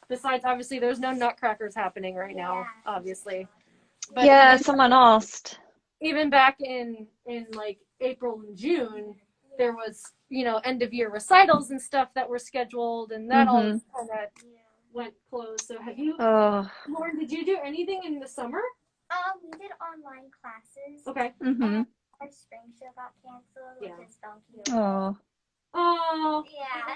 Besides, obviously, there's no nutcrackers happening right now, obviously. But yeah, someone asked. Even back in like April and June, there was, end of year recitals and stuff that were scheduled, and that all kind of went closed. So have you, Lauren, did you do anything in the summer? We did online classes. Okay. Our spring show got canceled, which is donkey. Oh. Yeah.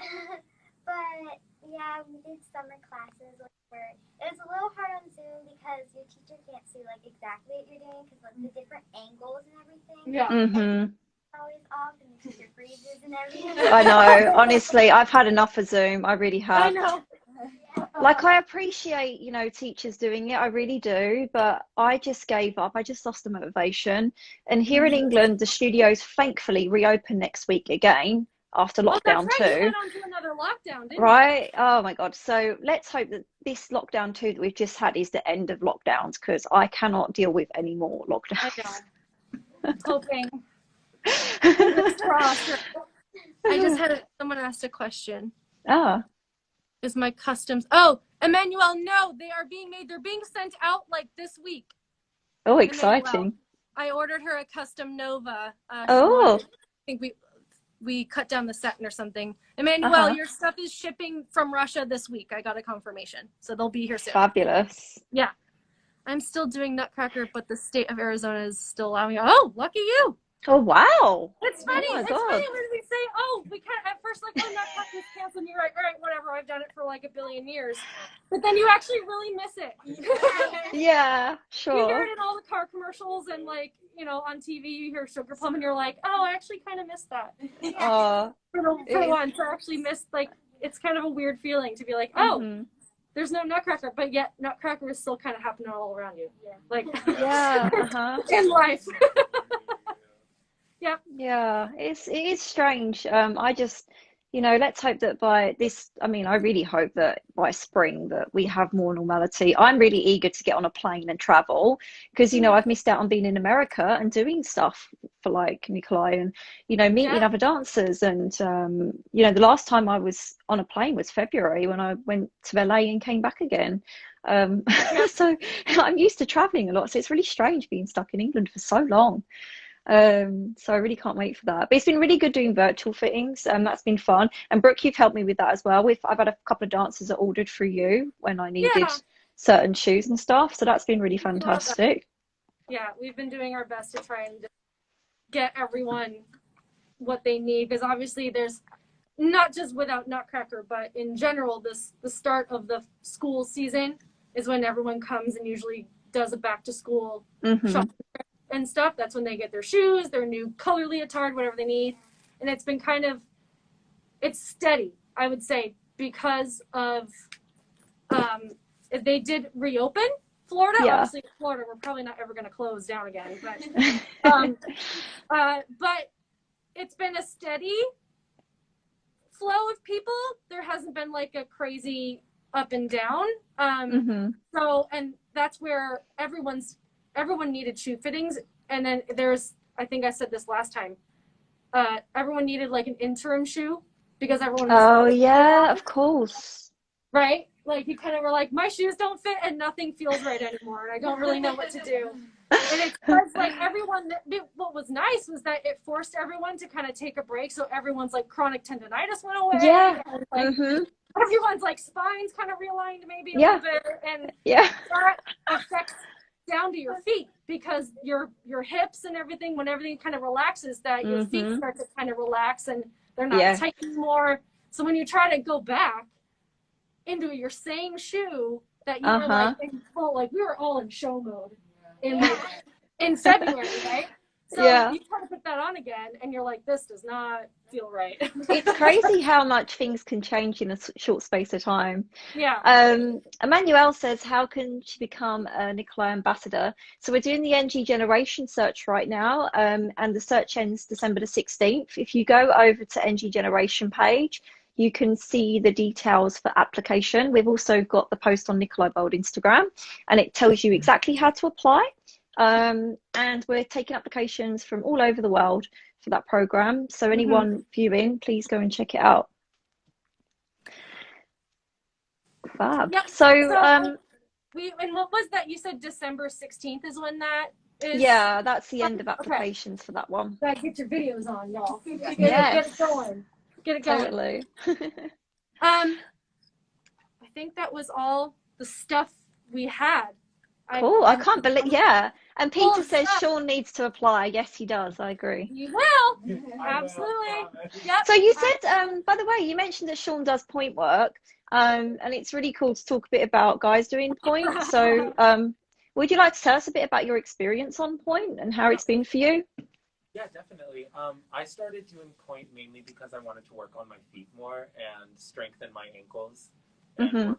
But yeah, we did summer classes where it's a little hard on Zoom because your teacher can't see like exactly what you're doing because like the different angles and everything. Yeah. Always off and the teacher freezes and everything. I know. Honestly, I've had enough of Zoom. I really have. I know. Like, I appreciate, teachers doing it. I really do. But I just gave up. I just lost the motivation. And here in England, the studios thankfully reopen next week again after lockdown that's right. two. You went on to another lockdown, didn't right? You? Oh my God. So let's hope that this lockdown two that we've just had is the end of lockdowns because I cannot deal with any more lockdowns. I know. Hoping. I just had someone asked a question. Is my customs? Oh, Emmanuel, no, they are being made. They're being sent out like this week. Oh, exciting! Emmanuel. I ordered her a custom Nova. I think we cut down the satin or something. Emmanuel, your stuff is shipping from Russia this week. I got a confirmation, so they'll be here soon. Fabulous. Yeah, I'm still doing Nutcracker, but the state of Arizona is still allowing me. Oh, lucky you! Oh wow! It's funny. Oh, it's funny when we say, "Oh, we can't." At first, like, "Oh, Nutcracker's canceled," and you're like, "All right, whatever. I've done it for like a billion years," but then you actually really miss it. Yeah, sure. You hear it in all the car commercials and like, on TV. You hear Sugar Plum, and you're like, "Oh, I actually kind of missed that." For once, I actually missed it's kind of a weird feeling to be like, "Oh." There's no Nutcracker, but yet Nutcracker is still kind of happening all around you. Yeah. Like, in life. Yeah, it is strange. I just, let's hope that by this, I really hope that by spring that we have more normality. I'm really eager to get on a plane and travel because, I've missed out on being in America and doing stuff for like Nikolai and, meeting other dancers. And, the last time I was on a plane was February when I went to LA and came back again. So I'm used to traveling a lot. So it's really strange being stuck in England for so long. So I really can't wait for that. But it's been really good doing virtual fittings. That's been fun. And Brooke, you've helped me with that as well. I've had a couple of dancers that ordered through you when I needed certain shoes and stuff. So that's been really fantastic. Yeah, we've been doing our best to try and get everyone what they need because obviously there's not just without Nutcracker, but in general, the start of the school season is when everyone comes and usually does a back to school shopping and stuff. That's when they get their shoes, their new color leotard, whatever they need. And it's been it's steady, I would say, because of if they did reopen Florida. Obviously Florida, we're probably not ever going to close down again, but it's been a steady flow of people. There hasn't been like a crazy up and down. So, and that's where everyone needed shoe fittings. And then I think I said this last time, everyone needed like an interim shoe because everyone was of course. Right? Like you kind of were like, my shoes don't fit and nothing feels right anymore. And I don't really know what to do. And it's like what was nice was that it forced everyone to kind of take a break. So everyone's like chronic tendonitis went away. Yeah. And, everyone's like spines kind of realigned maybe a little bit. And that affects down to your feet because your hips and everything, when everything kind of relaxes, that your feet start to kind of relax and they're not tight anymore. So when you try to go back into your same shoe that you were like in full, like we were all in show mode in like in February, right? So Yeah. you try to put that on again, and you're like, this does not feel right. It's crazy how much things can change in a short space of time. Yeah. Emmanuel says, how can she become a Nikolai ambassador? So we're doing the NGgeneration search right now, and the search ends December the 16th. If you go over to NGgeneration page, you can see the details for application. We've also got the post on Nikolai Bold Instagram, and it tells you exactly how to apply. And we're taking applications from all over the world for that program. So anyone viewing, please go and check it out. Fab. Yep. So and what was that? You said December 16th is when that is? Yeah, that's the end of applications for that one. Gotta get your videos on, y'all. Yes. Get it going. Get it going. Totally. I think that was all the stuff we had. Cool. I can't believe, yeah. And Peter says Sean needs to apply. Yes, he does. I agree. You will. Absolutely. Yep. So you said, by the way, you mentioned that Sean does point work, and it's really cool to talk a bit about guys doing point. So would you like to tell us a bit about your experience on point and how it's been for you? Yeah, definitely. I started doing point mainly because I wanted to work on my feet more and strengthen my ankles and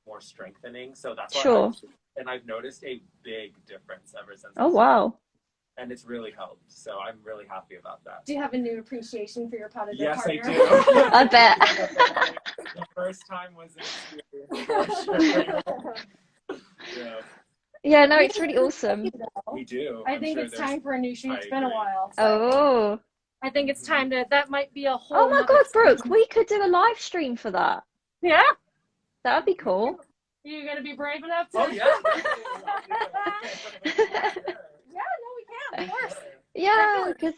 more strengthening. So that's why and I've noticed a big difference ever since. Oh, wow. And it's really helped. So I'm really happy about that. Do you have a new appreciation for your partner? Yes, partner? I do. I bet. The first time was an experience. Yeah. Yeah, no, it's really awesome. We do. I think it's time for a new shoe. It's been a while. So Oh. I think it's time to, that might be a whole. Oh my God, Brooke, we could do a live stream for that. Yeah. That would be cool. You gonna be brave enough to? Oh, yeah. Yeah, no, we can, of course. Yeah, because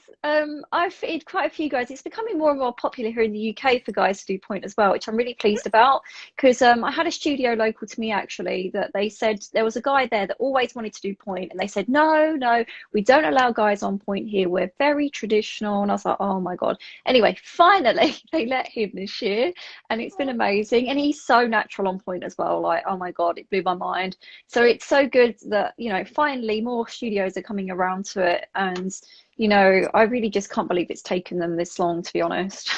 I've fitted quite a few guys. It's becoming more and more popular here in the UK for guys to do point as well, which I'm really pleased about. Because I had a studio local to me actually that they said there was a guy there that always wanted to do point, and they said no, we don't allow guys on point here. We're very traditional. And I was like, oh my God. Anyway, finally they let him this year, and it's been amazing. And he's so natural on point as well. Like, oh my God, it blew my mind. So it's so good that, you know, finally more studios are coming around to it. And you know, I really just can't believe it's taken them this long, to be honest.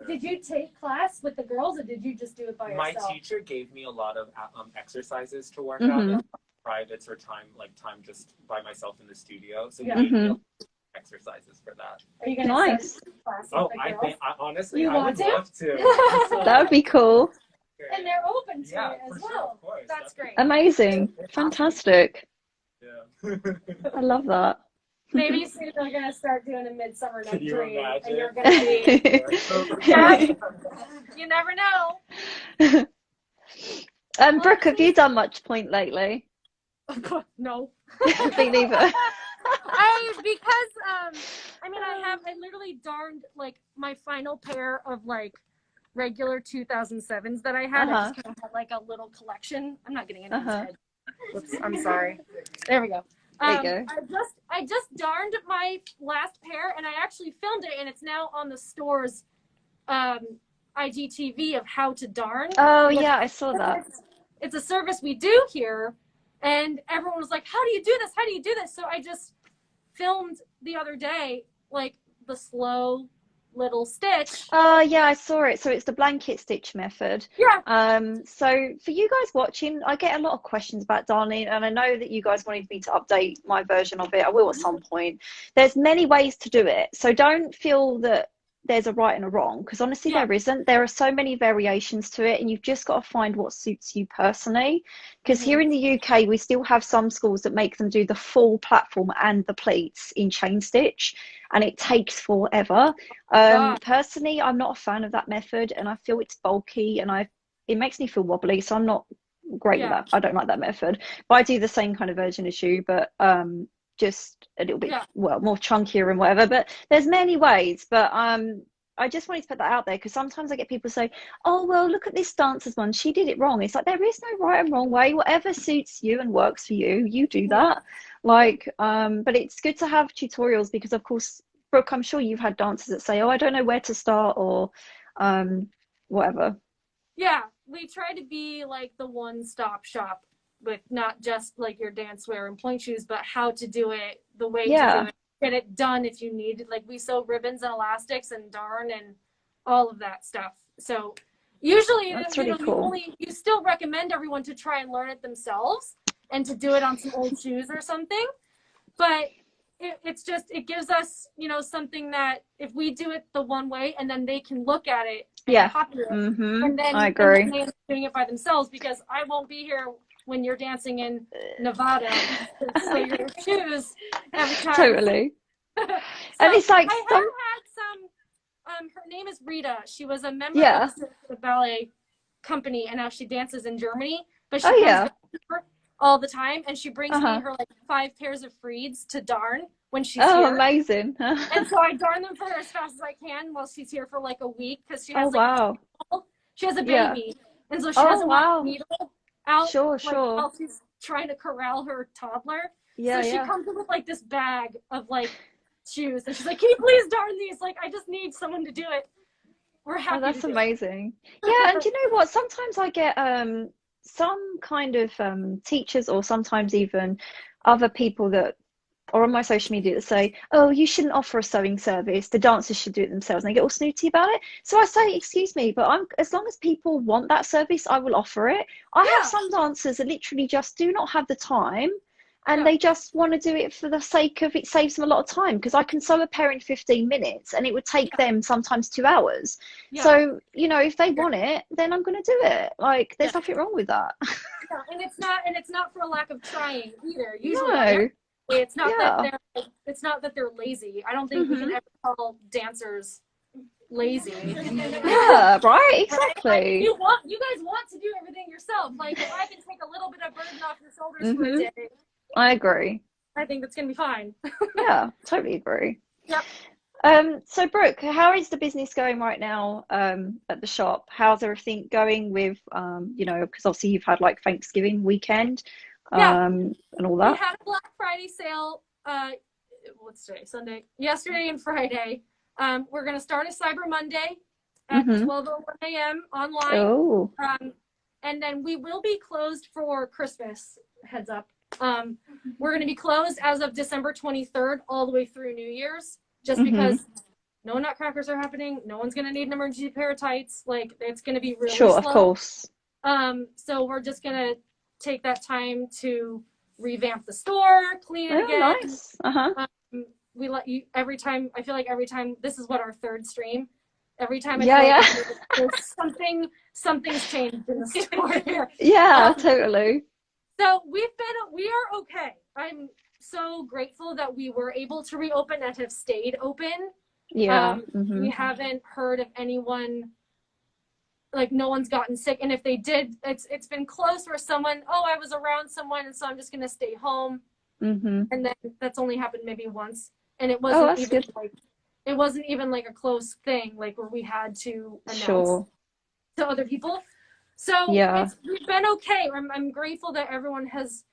Did you take class with the girls, or did you just do it by yourself? My teacher gave me a lot of exercises to work out, privates or time just by myself in the studio. So we gave exercises for that. Are you gonna start class with the girls? I think honestly, I would love to. That would be cool. And they're open to it as well. Sure, of course. That's great. Amazing. Fantastic. Yeah. I love that. Maybe soon they're gonna start doing a Midsummer Night Can you Dream, imagine? and you're gonna be. You never know. Brooke, have you done much point lately? No. Me neither. I literally darned like my final pair of like regular 2007s that I had. I just kind of had like a little collection. I'm not getting into his head. Whoops, I'm sorry. There we go. There you go. I just darned my last pair, and I actually filmed it, and it's now on the store's IGTV of how to darn. Oh yeah, I saw that. It's a service we do here, and everyone was like, how do you do this? How do you do this? So I just filmed the other day, like the slow little stitch. Yeah, I saw it. So it's the blanket stitch method. Yeah. So for you guys watching, I get a lot of questions about darning, and I know that you guys wanted me to update my version of it. I will at some point. There's many ways to do it, so don't feel that there's a right and a wrong, because honestly there isn't. There are so many variations to it, and you've just got to find what suits you personally. Because here in the UK we still have some schools that make them do the full platform and the pleats in chain stitch, and it takes forever. Personally, I'm not a fan of that method, and I feel it's bulky, and it makes me feel wobbly, so I'm not great with that. I don't like that method, but I do the same kind of version as you, but just a little bit more chunkier and whatever. But there's many ways, but I just wanted to put that out there, because sometimes I get people say, oh well, look at this dancer's one, she did it wrong. It's like, there is no right and wrong way. Whatever suits you and works for you, you do that. Like but it's good to have tutorials, because of course, Brooke, I'm sure you've had dancers that say, oh, I don't know where to start, or whatever. Yeah, we try to be like the one-stop shop with not just like your dancewear and pointe shoes, but how to do it, the way to do it, get it done if you need. Like we sew ribbons and elastics and darn and all of that stuff. So usually, that's you really know, cool. you still recommend everyone to try and learn it themselves and to do it on some old shoes or something. But it gives us, you know, something that if we do it the one way and then they can look at it and copy it, and then I agree. and then they end up doing it by themselves, because I won't be here when you're dancing in Nevada to sew your shoes every time. Totally. So and it's like I have had some, her name is Rita. She was a member of the ballet company, and now she dances in Germany, but she comes back all the time, and she brings me her like 5 pairs of Freeds to darn when she's here. Amazing. And so I darn them for her as fast as I can while she's here for like a week, because she has she has a baby, and so she doesn't want needle out while she's trying to corral her toddler. So she comes in with like this bag of like shoes, and she's like, "Can you please darn these? Like, I just need someone to do it." We're happy. That's amazing. Yeah, and you know what? Sometimes I get some kind of teachers, or sometimes even other people that are on my social media that say, "Oh, you shouldn't offer a sewing service. The dancers should do it themselves." And they get all snooty about it. So I say, "Excuse me, but as long as people want that service, I will offer it." I have some dancers that literally just do not have the time, and they just want to do it for the sake of it. Saves them a lot of time, because I can sew a pair in 15 minutes and it would take them sometimes 2 hours. So, you know, if they want it, then I'm going to do it. Like, there's nothing wrong with that. And it's not for a lack of trying either. Usually it's not that they're lazy. I don't think we can ever call dancers lazy. Right, exactly. Like, you guys want to do everything yourself. Like, if I can take a little bit of burden off your shoulders for a day, I agree. I think that's gonna be fine. Yeah, totally agree. So Brooke, how is the business going right now at the shop? How's everything going with you know, because obviously you've had like Thanksgiving weekend and all that. We had a Black Friday sale what's today? Sunday. Yesterday and Friday. We're gonna start a Cyber Monday at 12:01 a.m. online. And then we will be closed for Christmas, heads up. We're going to be closed as of December 23rd all the way through New Year's, just because no nutcrackers are happening. No one's going to need an emergency pair of tights. Like, it's going to be really slow. Of course. So we're just going to take that time to revamp the store, clean it again. Nice. We let you every time. I feel like every time, this is what, our 3rd stream. Every time I feel like there's something's changed in the store here. Totally. So we are okay. I'm so grateful that we were able to reopen and have stayed open. We haven't heard of anyone, like, no one's gotten sick. And if they did, it's been close where someone, I was around someone, and so I'm just going to stay home. And then that's only happened maybe once. And it wasn't it wasn't even like a close thing, like where we had to announce to other people. So we've been okay. I'm grateful that everyone has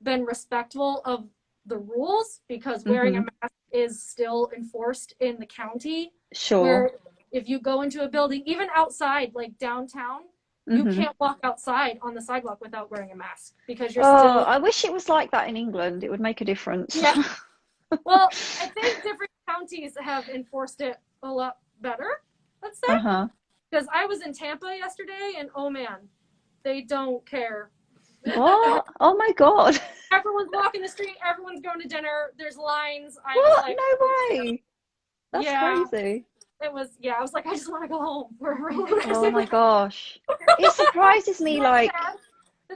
been respectful of the rules, because wearing a mask is still enforced in the county. Where if you go into a building, even outside, like downtown, you can't walk outside on the sidewalk without wearing a mask, because you're still... I wish it was like that in England. It would make a difference. Well, I think different counties have enforced it a lot better, let's say. Because I was in Tampa yesterday, and oh man, they don't care. What? Oh my God. Everyone's walking the street, everyone's going to dinner, there's lines. What? No way. That's crazy. It was, I was like, I just want to go home. Oh my gosh. It surprises me, like,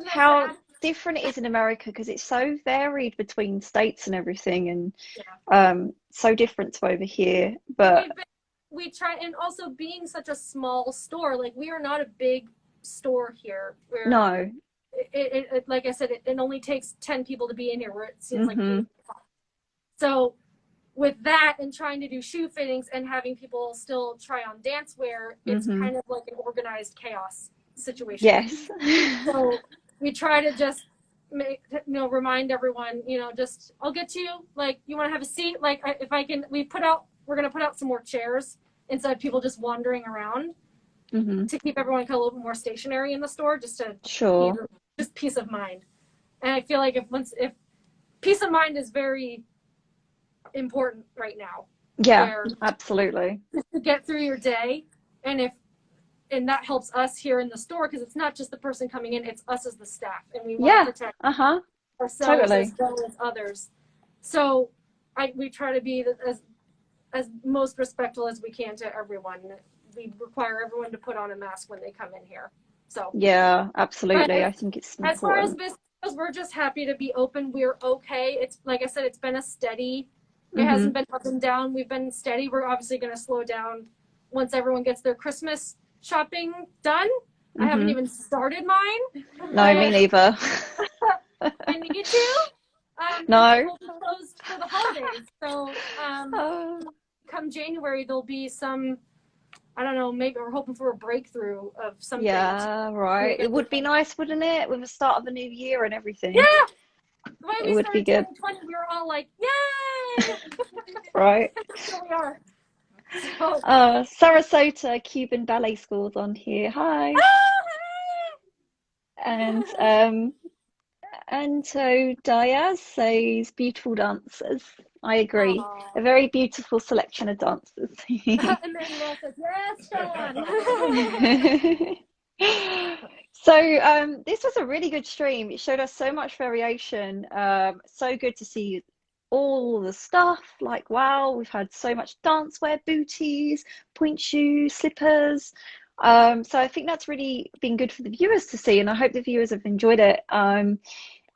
how different it is in America, because it's so varied between states and everything, and so different to over here. But we try, and also being such a small store, like, we are not a big store here. Where it like I said, it only takes 10 people to be in here, where it seems like 8. So with that, and trying to do shoe fittings and having people still try on dancewear, it's kind of like an organized chaos situation. So we try to just remind everyone, just, I'll get to you. Like, you want to have a seat? Like, if I can, we're going to put out some more chairs instead of people just wandering around, to keep everyone kind of a little bit more stationary in the store, just to just peace of mind. And I feel like if peace of mind is very important right now. Yeah, absolutely. To get through your day, and that helps us here in the store, because it's not just the person coming in, it's us as the staff, and we want to protect ourselves as well as others. So we try to be as most respectful as we can to everyone. We require everyone to put on a mask when they come in here. So yeah, absolutely. I think it's important. As far as business goes, we're just happy to be open. We're okay. It's like I said, it's been a steady. It hasn't been up and down. We've been steady. We're obviously going to slow down once everyone gets their Christmas shopping done. I haven't even started mine. No, me neither. I need to. No. We'll be closed for the holidays. So come January, there'll be some, I don't know, maybe we're hoping for a breakthrough of something. Yeah, right. It would be nice, wouldn't it? With the start of the new year and everything. Yeah. The way we would be good. 2020, we were all like, yay! Right. Here we are. So, Sarasota Cuban Ballet School's on here. Hi. And so Diaz says beautiful dancers. I agree. A very beautiful selection of dancers. Emmanuel says, yes, Sean. So this was a really good stream. It showed us so much variation. So good to see all the stuff. Like, wow, we've had so much dancewear, booties, point shoes, slippers. So I think that's really been good for the viewers to see, and I hope the viewers have enjoyed it.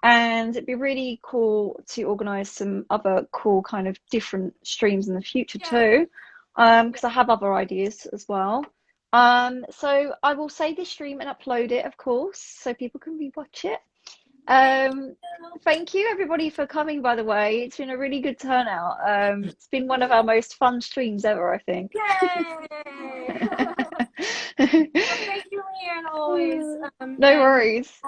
And it'd be really cool to organize some other cool kind of different streams in the future too, because I have other ideas as well. So I will save this stream and upload it, of course, so people can rewatch it. Thank you everybody for coming, by the way. It's been a really good turnout. It's been one of our most fun streams ever, I think. Yay! Thank you, Leanne, always. No worries.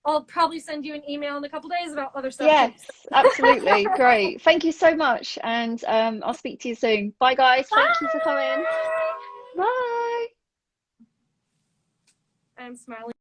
I'll probably send you an email in a couple days about other stuff. Yes, absolutely. Great. Thank you so much. And I'll speak to you soon. Bye, guys. Thank you for coming. Bye. I'm smiling.